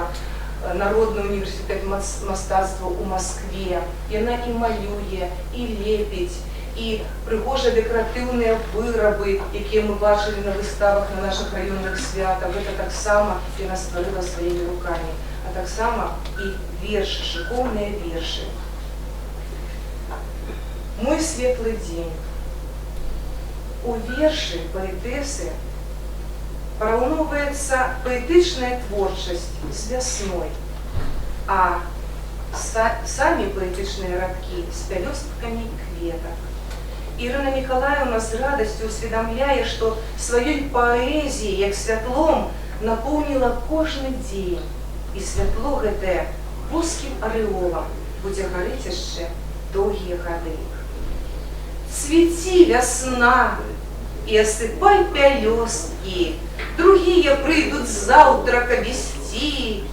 Народний університет мистецтва у Москві. І вона і малює, і лепить, і пригожі декоративні вироби, які ми бачили на виставах на наших районних святах. Це так само вона створила своїми руками. А так само і вірші, шиковні вірші. «Мой світлий день». У вірші поетеси порівнюється поетична творчість з весною, а самі поетичні рядки з пелюстками кветок. Ірина Миколаївна з радістю усвідомляє, що своєю поезією, як світлом, наповнила кожен день. І світло це вузьким ореолом буде горіти ще довгі роки. Цвети, весна, и осыпай пелёстки, другие придут завтра вести.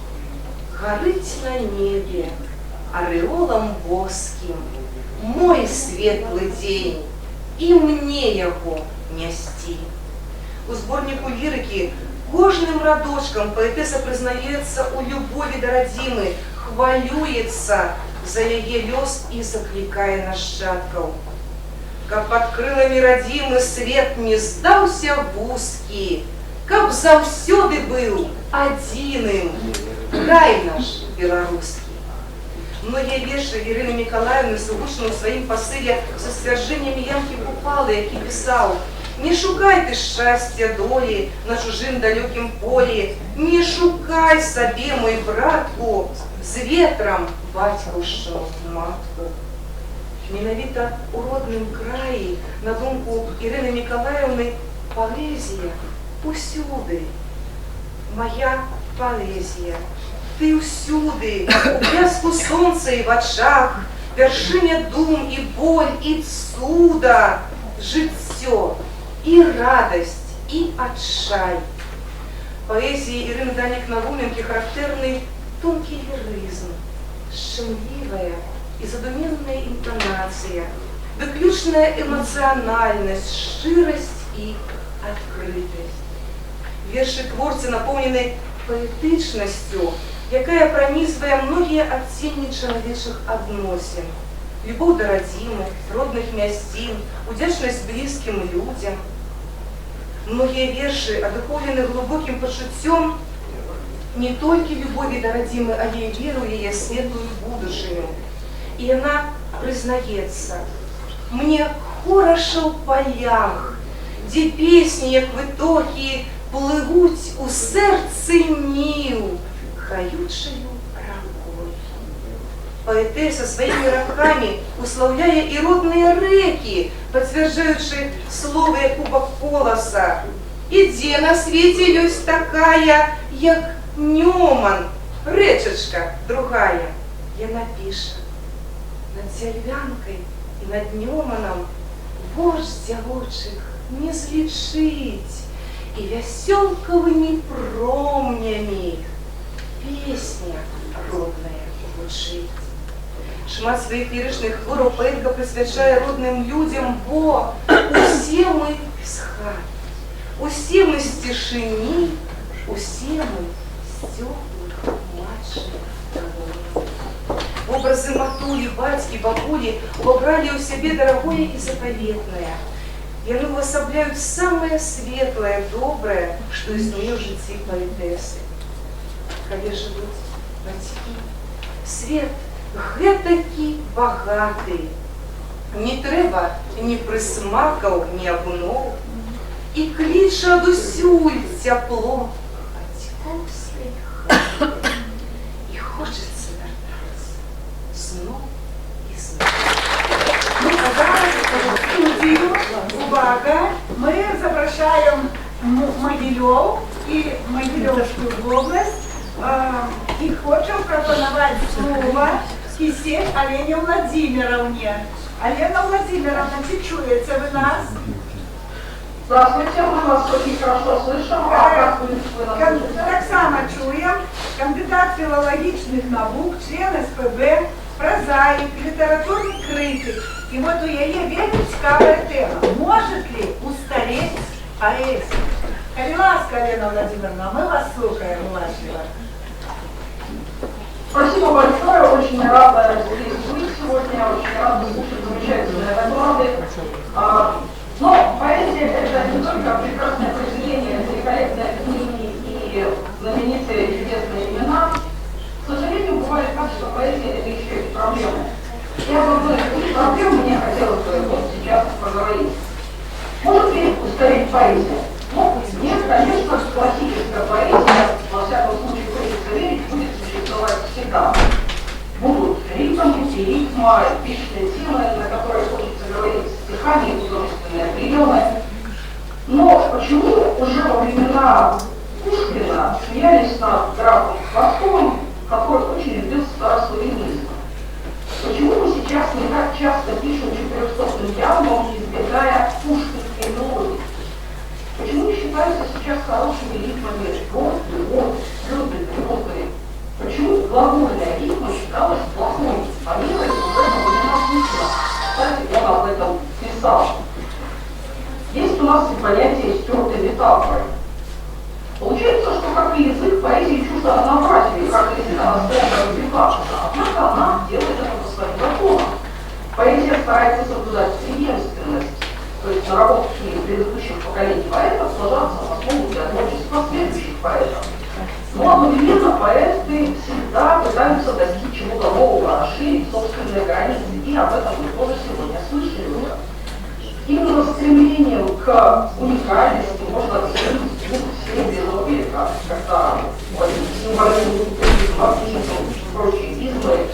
Горить на небе ореолом воским мой светлый день, и мне его нести. У зборнику лірики кожним радочком поетеса признається у любові до родини, хвалюється за яе лёс і заклікае нашчадкаў. Каб пад крыламі радзімы свет не здаўся вузкі, каб заўсёды быў адзіным край наш беларускі. Многія вершы Ірыны Мікалаївны сугучны ў сваім пасыле са сцвярджэннямі Янкі Купалы, які пісаў: «Не шукай ты шчасця долі на чужым далёкім полі, не шукай сабе, мой братку, з ветрам бацькаўшчыну матку». Менавіта ў родным краі, на думку Ірыны Мікалаївны, паэзія усюды. Моя паэзія, ты ўсюды, у бляску сонца і в ачах, вяршыня дум і боль і цуда, жыццё і радасць і адчай. Паэзіі Ірыны Данік-Науменкі характэрны тонкі лірызм, шчымлівая і задуменная інтанацыя, выключная эмацыянальнасць, шчырасць і адкрытасць. Вершы творцы напоўнены паэтычнасцю, якая пранізвае многія адценні чалавечых адносін. Любоў да радзімы, родных мясцін, удзячнасць блізкім людзям. Многія вершы адухоўлены глыбокім пачуццём не толькі любові да радзімы, але і веру ў яе светлую будучыню. І яна прызнаецца: «Мне хораша ў палях, дзе песні, як вытокі, плывуць у сэрцы ніў хаючаю ракой». Паэтэса сваімі ракамі услаўляе і родныя рэкі, пацвярджаючы словы Якуба Коласа: «І дзе на свеце ёсць такая, як Нёман, рэчачка другая». Яна піша: «Над дзярвянкай і над Нёманам вождь дзявочых не злічыць, і вясёлкавымі промнямі песня родная гучыць». Шмат сваіх лірычных твораў паэтка прысвячае родным людзям, бо усе мы з хат, усе мы з цішыні, усе мы з цёплых матчых дамоў. Образы матулі, бацькі, бабулі увабралі ў сябе дарагое і запаветнае. Яны ўвасабляюць самае светлае, добрае, што існуе ў жыцці паэтэсы. Калі жывуць бацькі, свет гэтакі багаты. Не трэба ні прысмакаў, ні абноў, і кліча адусюль цяпло бацькоўскай хаты. І хочацца вяртацца зноў і зноў. Ну, а зараз в студию, увага, мы запрашаем Могилев и Могилевскую область и хотим пропоновать слово Кисель Олене Владимировне. Олена Владимировна, чи чуете вы нас? Здравствуйте, мы вас очень хорошо слышим. Так само чуем. Кандидат филологичных наук, член СПБ, прозаик, литературный критик. И вот у яе вельми цікавая тема. Может ли устареть поэзия? Коли ласка, Олена Владимировна, мы вас слушаем уважливо. Спасибо большое, очень рада здесь быть сегодня, очень рада слушать замечательные доклады. Но поэзия — это не только прекрасное произведение, великолепные книги и знаменитые чудесные имена. К сожалению, бывает так, что поэзия — это еще и проблемы. Я об одной из таких проблем мне хотелось бы вот сейчас поговорить. Может ли устареть поэзия? Ну, нет, конечно, классическая поэзия, во всяком случае, хочется верить, будет существовать всегда. Будут ритмы, эпичные темы, на которые хочется говорить стихами и художественные приемы. Но почему уже во времена Пушкина смеялись над графом Хвостовым, который очень любил старославянизм? Почему мы сейчас не так часто пишем 400-м диалогом, избегая пушкинской мелодии? Почему не считаются сейчас хорошими ритмами «вот», «вот», «любит», «любит»? Почему глагольная ритма считалась плохой? Помимо уже во времена Пушкина. Кстати, он об этом писал. Есть у нас и понятие стертой метафоры. Получается, что как и язык, поэзии чуждо однообразию, как и язык она стоит развлекаться. Однако она делает это своим законам. Поэзия старается соблюдать преемственность, то есть наработки предыдущих поколений поэтов сложатся в основу для творчества следующих поэтов. Но одновременно поэты всегда пытаются достичь чего-то нового, расширить собственные границы, и об этом мы тоже сегодня слышали уже. Именно стремлением к уникальности можно разделить двух серебряного века, когда символизм, марксизм и прочие измы.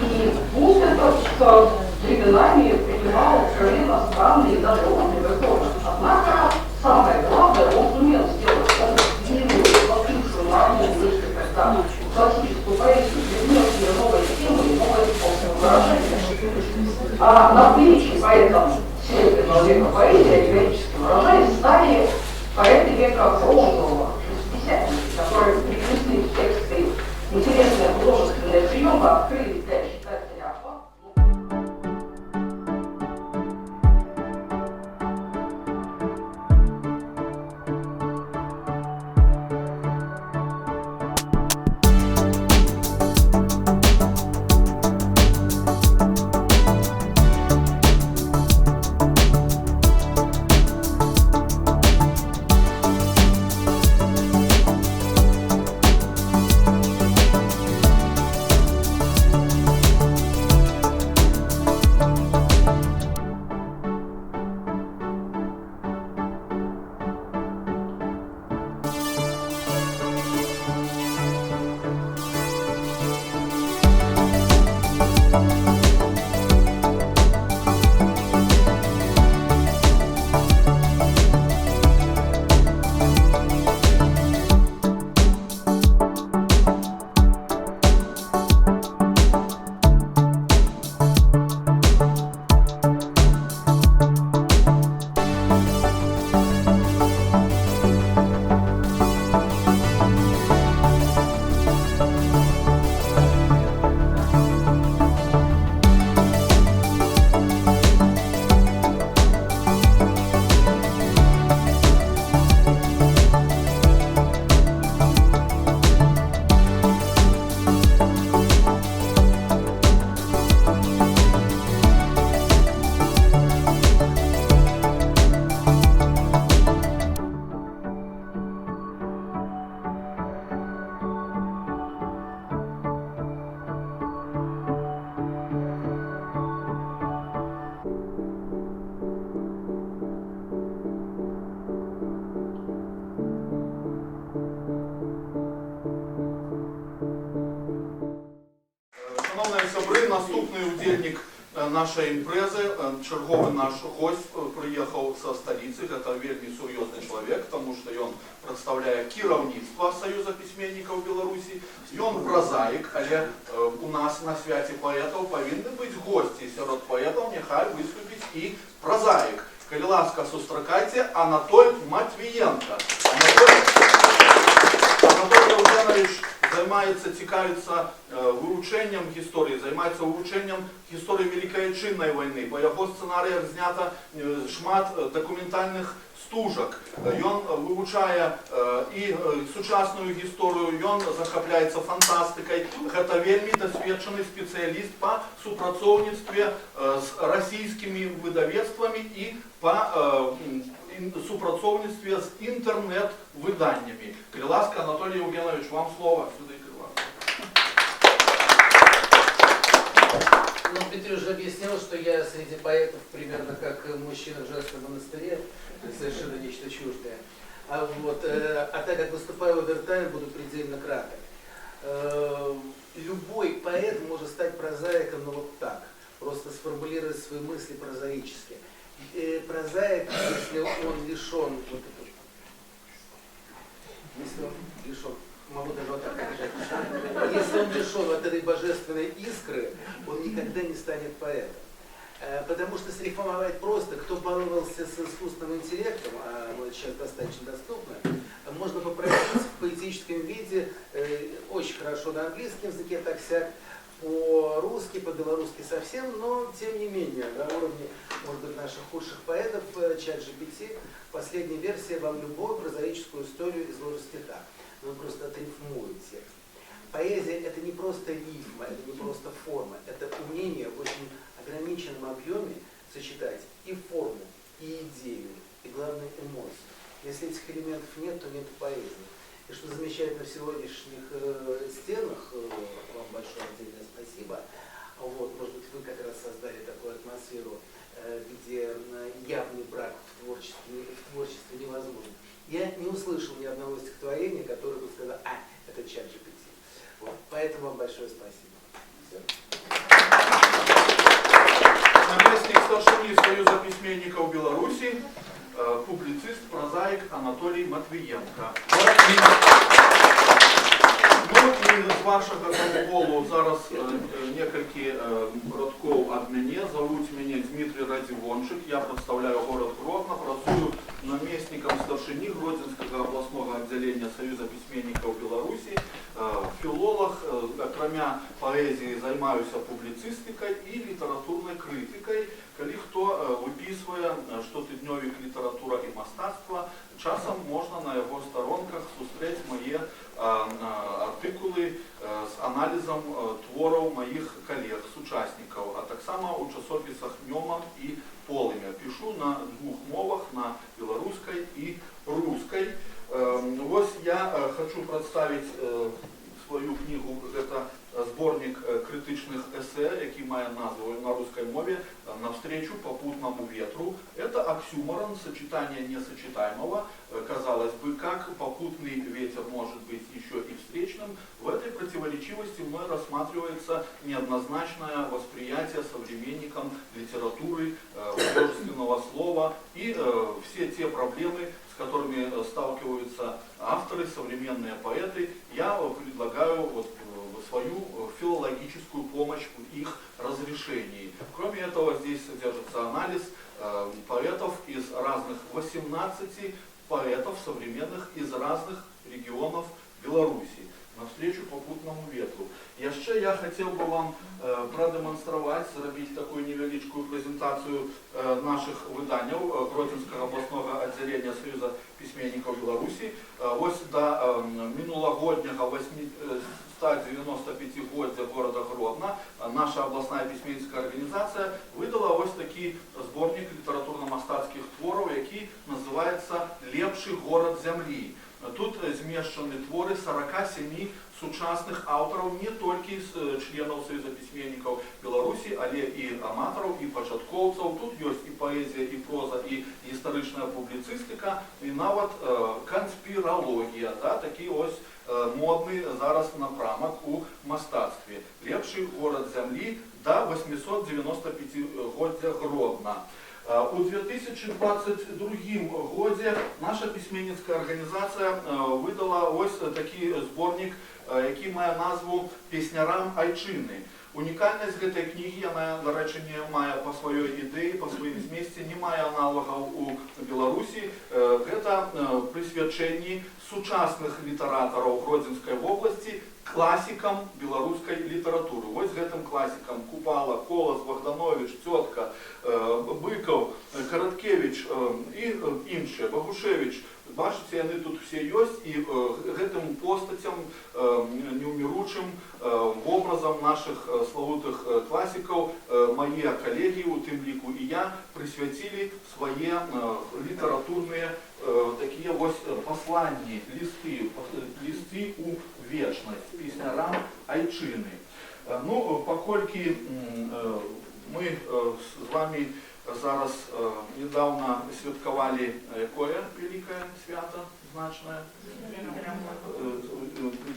И пусть этот с временами принимал откровенно странные и даже умные формы. Однако самое главное, он сумел сделать длинную, застывшую народную мысль, когда классическую поэзию принес ее новые темы и новые способы выражения. А навстречу поэтам Серебряного века поэзии, аллегорически выражаясь, стали поэты века бронзового, шестидесятники, которые привнесли в тексты интересные художественные приемы, открыли для читателя Шановні сябри, наступний удільник нашей импрезы, черговый наш гость приехал со столицы, это вельми серьезный человек, потому что он представляет кіраўніцтва Союза письменников Беларуси, и он прозаик, але у нас на святе поэтов повинны быть гости, сярод поэтов нехай выступить и прозаик. Коли ласка, сустракайте Анатоль Матвиенко. Анатолий Евгенович цікавиться вивченням історії, займається вивченням історії Великої Отчинної війни. По його сценаріях знято шмат документальних стужок. Він вивчає і сучасну історію, він захопляється фантастикою. Це вельми досвідчений спеціаліст по супрацовництві з російськими видавецтвами і по супрацовництві з інтернет-виданнями. Будь ласка, Анатолій Євгенович, вам слово. Ну, Дмитрий уже объяснил, что я среди поэтов примерно как мужчина в женском монастыре, совершенно нечто чуждое. А так как выступаю в овертайм, буду предельно краток. Любой поэт может стать прозаиком, но вот так, просто сформулировать свои мысли прозаически. Прозаик, если он лишен, могу даже вот так держать. Если он лишен от этой божественной искры, он никогда не станет поэтом. Потому что срифмовать просто, кто баловался с искусственным интеллектом, а сейчас достаточно доступно, можно попросить в поэтическом виде, очень хорошо на английском языке, так-сяк, по-русски, по-белорусски совсем, но тем не менее, на уровне, может быть, наших худших поэтов, ChatGPT, последняя версия вам любую прозаическую историю изложит в стихах. Он просто отрифмует текст. Поэзия — это не просто рифма, это не просто форма, это умение в очень ограниченном объеме сочетать и форму, и идею, и, главное, эмоцию. Если этих элементов нет, то нет поэзии. И что замечательно в сегодняшних стенах, вам большое отдельное спасибо. Вот, может быть, вы как раз создали такую атмосферу, где явный брак в творчестве невозможен. Я не услышал ни одного стихотворения, которое бы сказал: это ChatGPT. Вот, поэтому вам большое спасибо. Все. Наместник старшины Союза письменников Беларуси, публицист, прозаик Анатолій Матвієнко. Ну і з вашого дозволу зараз некалькі радков ад мяне. Зовуть мяне Дмитрий Радзівончык, я представляю город Гродно, працую наместником старшыні Гродзенского областного отделения Союза письменников Беларуси, филолог, акрамя поэзии займаюся публицистикой и литературной критикой. Калі хто выписывае штотыднёвік літаратура і мастацтва, часам можна на яго сторонках сустрэць мае артыкулы з аналізам твораў маіх калег, сучаснікаў, а таксама ў часопісах «Нёма» і «Полымя». Пишу на двух мовах, на беларускай і рускай. Вось я хочу представить свою книгу, это сборник критичных эссе, який має назву на русской мове «Навстречу попутному ветру». Это оксюморон, сочетание несочетаемого. Казалось бы, как попутный ветер может быть еще и встречным, в этой противоречивости мной рассматривается неоднозначное восприятие современникам литературы, художественного слова и все те проблемы, с которыми сталкиваются авторы, современные поэты. Я предлагаю свою филологическую помощь в их разрешении. Кроме этого, здесь содержится анализ поэтов из разных 18 поэтов современных из разных регионов Беларуси. Навстречу попутному ветру. Яшчэ я хотел бы вам продемонстрировать, зрабіць такую невеличкую презентацию наших выданняў Гродзенского областного отделения Союза письменников Беларуси. Вось до минулагодняга 195-годия города Гродно наша областная письменническая организация выдала вось такі сборник литературно-мастацких творов, який называется «Лепшы город зямлі». Тут змешчаны творы 47 сучасных аўтараў, не толькі з членаў Союза письменников Беларуси, але і аматараў, і пачаткоўцаў. Тут ёсць і паэзія, і проза, і гістарычная публіцыстыка, і нават канспіралогія, да, такі ось модны зараз напрамак у мастацтве. Лепшы горад зямлі да 895-годдзя Гродна. У 2022 годзе наша письменницкая организация выдала ось такі сборник, які мае назву «Песнярам айчыны». Унікальнасць гэтай кнігі, яна, да рэчы, не мае па сваёй ідэі, па сваім змесце, не мае аналагаў у Беларусі. Гэта прысвячэнні сучасных літаратараў Гродзенскай вобласці класікам беларускай літаратуры. Вось гэтым класікам Купала, Колас, Богданович, Цётка, Быкаў, Караткевич і іншыя, Багушевич. Бачыце, яны тут все ёсць, і гэтым постацям неуміручым образом наших славутых класікаў мае калегі, у тым ліку і я, прысвяцілі свае літаратурныя такія вось пасланні, лісты у вечнасць, песнярам айчыны. Ну, паколькі мы з вами зараз недавно святкавалі якое великое свято, значное?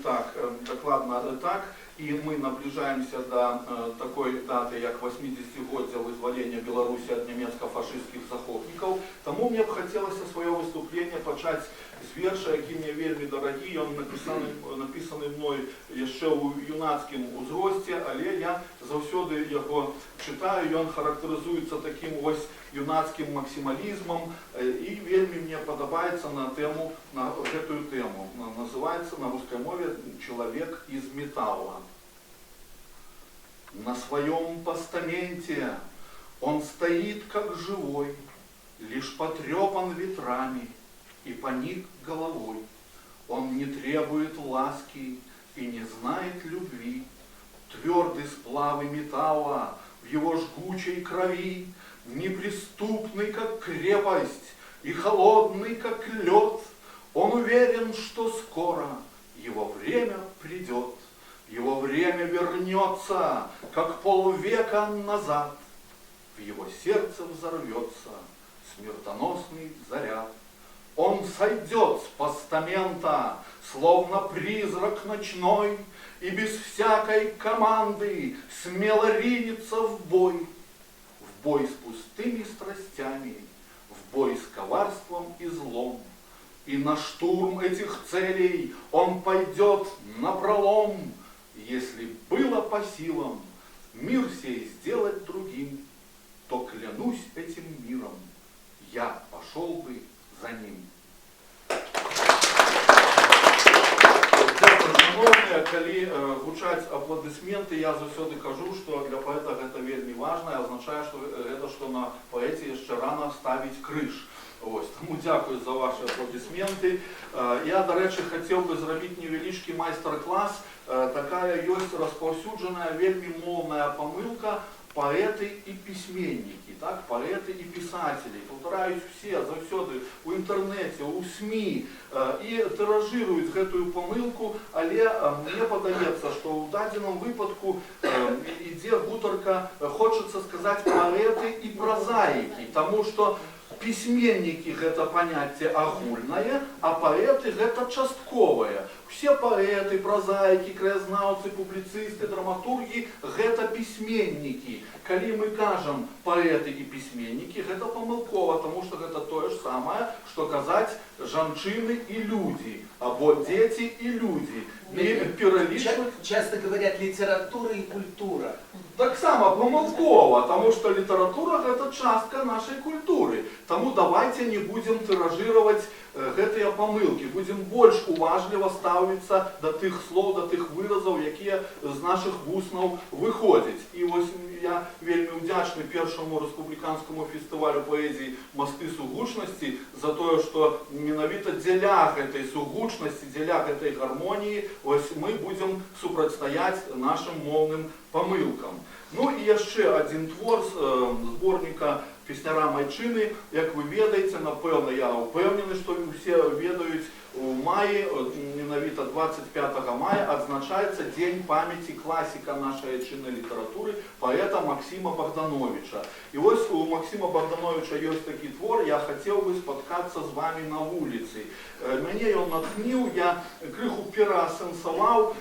Так, докладно так. И мы наближаемся до такой даты, как 80-годдзя вызволения Беларуси от немецко-фашистских захопников. Тому мне бы хотелось свое выступление пачаць з верша, які мне вельмі дарагі. Ён напісаны мной яшчэ ў юнацкім узросце, але я заўсёды яго чытаю. Ён характарызуецца таким вось юнацким максимализмом, и вельмі мне падабаецца на гэтую тему. Называется на русской мове «Человек из металла». На своем постаменте он стоит как живой, лишь потрепан ветрами и поник головой. Он не требует ласки, и не знает любви. Твердый сплавы металла в его жгучей крови, неприступный, как крепость, и холодный, как лед. Он уверен, что скоро его время придет, его время вернется, как полвека назад. В его сердце взорвется смертоносный заряд. Он сойдет с постамента, словно призрак ночной, и без всякой команды смело ринется в бой с пустыми страстями, в бой с коварством и злом. И на штурм этих целей он пойдет напролом. Если было по силам мир сей сделать другим, то клянусь этим миром, я пошел бы за ним. Шановні, коли гучать аплодисменти, я заўсёды кажу, що для поэта гэта вельмі важна, і означає, що гэта, що на поэце яшчэ рано ставіць крыж. Ось, тому дякую за ваші аплодисменти. Я, до речі, хотів би зробити невеличкий майстер-клас. Такая ёсць распаўсюджаная, вельмі моўная памылка поэты і пісьменнікі, так? Поэты і писатели повторяють все заўсёды у інтэрнэце, у СМІ і тиражирують гэтую памылку, але мне падаецца, што ў дадзеным выпадку ідзе гутарка, хочацца сказаць, поэты і прозаікі, таму што пісьменнікі гэта паняцце агульнае, а паэты гэта частковае. Все паэты, прозаікі, краязнаўцы, публіцысты, драматургі гэта пісьменнікі. Калі мы кажам паэты і пісьменнікі, гэта памылкова, таму што гэта тое ж самае, што казаць жанчыны і людзі, або дзеці і людзі. Часто говорят литература и культура. Так само помилково, тому что литература это частка нашей культуры. Тому давайте не будем тиражировать гэтыя помылки, будем больш уважліва ставиться до тых слов, до тых выразаў, якія з наших вуснаў выходзяць. І вось я вельмі удзячны першаму рэспубліканскаму фестывалю паэзіі «Масты сугучнасці» за тое, што менавіта дзеля гэтай сугучнасці, дзеля гэтай гармоніі вось мы будем супрацьстаяць нашим моўным памылкам. Ну і яшчэ адзін твор з зборніка песняра Майчыны. Як вы ведаеце, напэўна, я ўпэўнены, што усе ведаюць, у маі, менавіта 25 мая, адзначаецца Дзень памяці класіка нашай айчыннай літаратуры, паэта Максима Богдановича. І вось у Максима Богдановича ёсць такі твор «Я хацеў бы спаткацца з вами на вуліцы». Мяне ён натхніў, я крыху пераасэнсаваў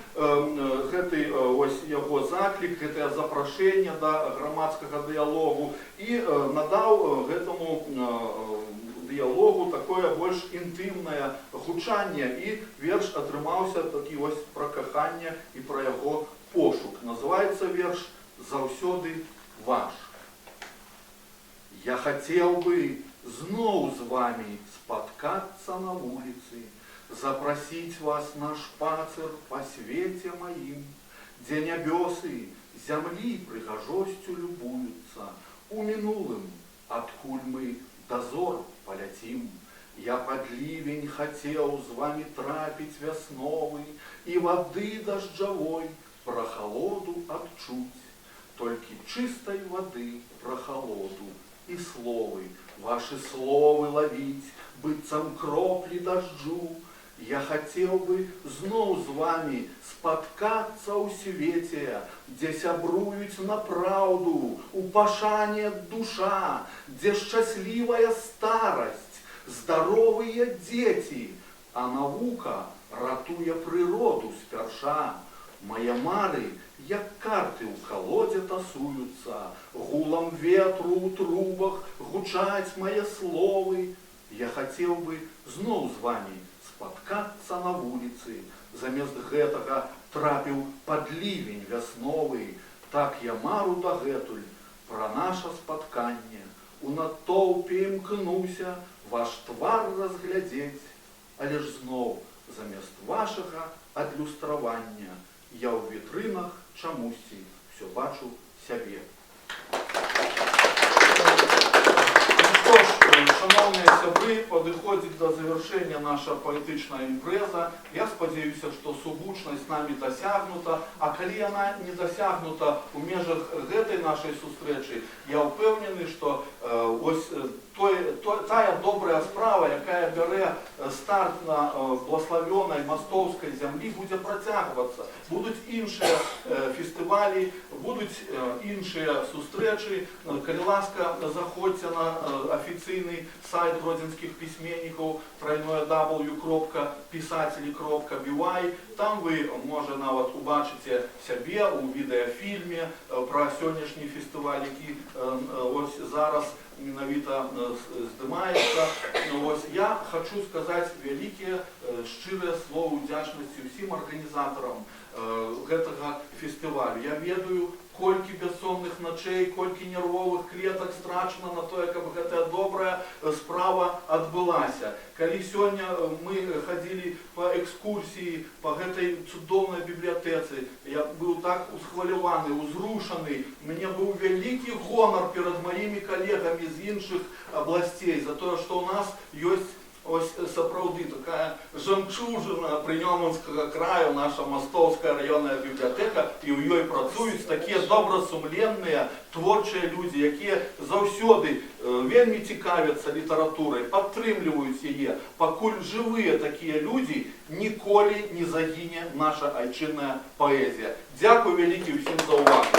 гэты ось яго заклік, гэтае запрашэнне да грамадскага дыялогу і надаў гэтаму дыялогу такое больш інтымнае гучанне, і верш атрымаўся такі вось пра каханне і пра яго пошук. Называецца верш «Заўсёды ваш». Я хацеў бы зноў з вами спаткацца на вуліцы, запрасіць вас на шпацыр па свеце маім, дзе нябёсы зямлі прыгажосцю любуюцца, у мінулым, адкуль мы дозор поляцім. Я под ливень хотел с вами трапить весновый и воды дождевой прохолоду отчуть. Только чистой воды прохолоду и словы, ваши словы ловить, быццам кропли дождю. Я хотел бы зноў з вами спаткацца ў свеце, дзе сябруюць на праўду, у пашане душа, дзе шчаслівая старасць, здаровыя дзеці, а навука ратуе прыроду спярша. Мае мары, як карты ў калодзе тасуюцца, гулам ветру ў трубах гучаць мае словы. Я хацеў бы зноў з вами спаткацца на вуліцы, замест гэтага трапіў пад ливень вясновы. Так я мару дагэтуль пра наша спатканне. У натоўпе імкнуся ваш твар разглядзець, але ж зноў замест вашага адлюстравання я ў вітрынах чамусьці ўсё бачу сябе. Ну што ж, шановні сябри, підходить до завершення наша поетична імпреза. Я сподіваюся, що субучність нами досягнута, а коли вона не досягнута у межах цієї нашої зустрічі, я впевнений, що ось тая добра справа, яка бере старт на благословеній мостовській землі, буде протягуватися. Будуть інші фестивалі, будуть інші зустрічі. Коли ласка, заходьте на офіційний сайт гродзенських письменників www.pisateli.by. Там ви, може, навіть убачите себе у відеофільмі про сьогоднішній фестиваль, який ось зараз менавіта здимається. Ось я хочу сказати велике, щире слово вдячності всім організаторам цього фестивалю. Я ведаю, колькі безсонних ночей, колькі нервових клеток страчено на то, каб гэтая добрая справа адбылася. Калі сёння мы ходили по экскурсии по гэтай цудоўнай бібліятэцы, я быў так усхваляваны, узрушаны, мне быў вялікі гонар перад маімі калегамі з іншых областей за тое, што ў нас ёсць ось сапраўды такая жемчужина Прынёманскага краю, наша Мостовская районная бібліятэка, і ў ёй працуюць такія добрасумленныя творчыя людзі, якія заўсёды вельмі цікавяцца літаратурай, падтрымліваюць яе. Пакуль жывыя такія людзі, ніколі не загіне наша айчынная паэзія. Дзякуй вялікі ўсім за ўвагу.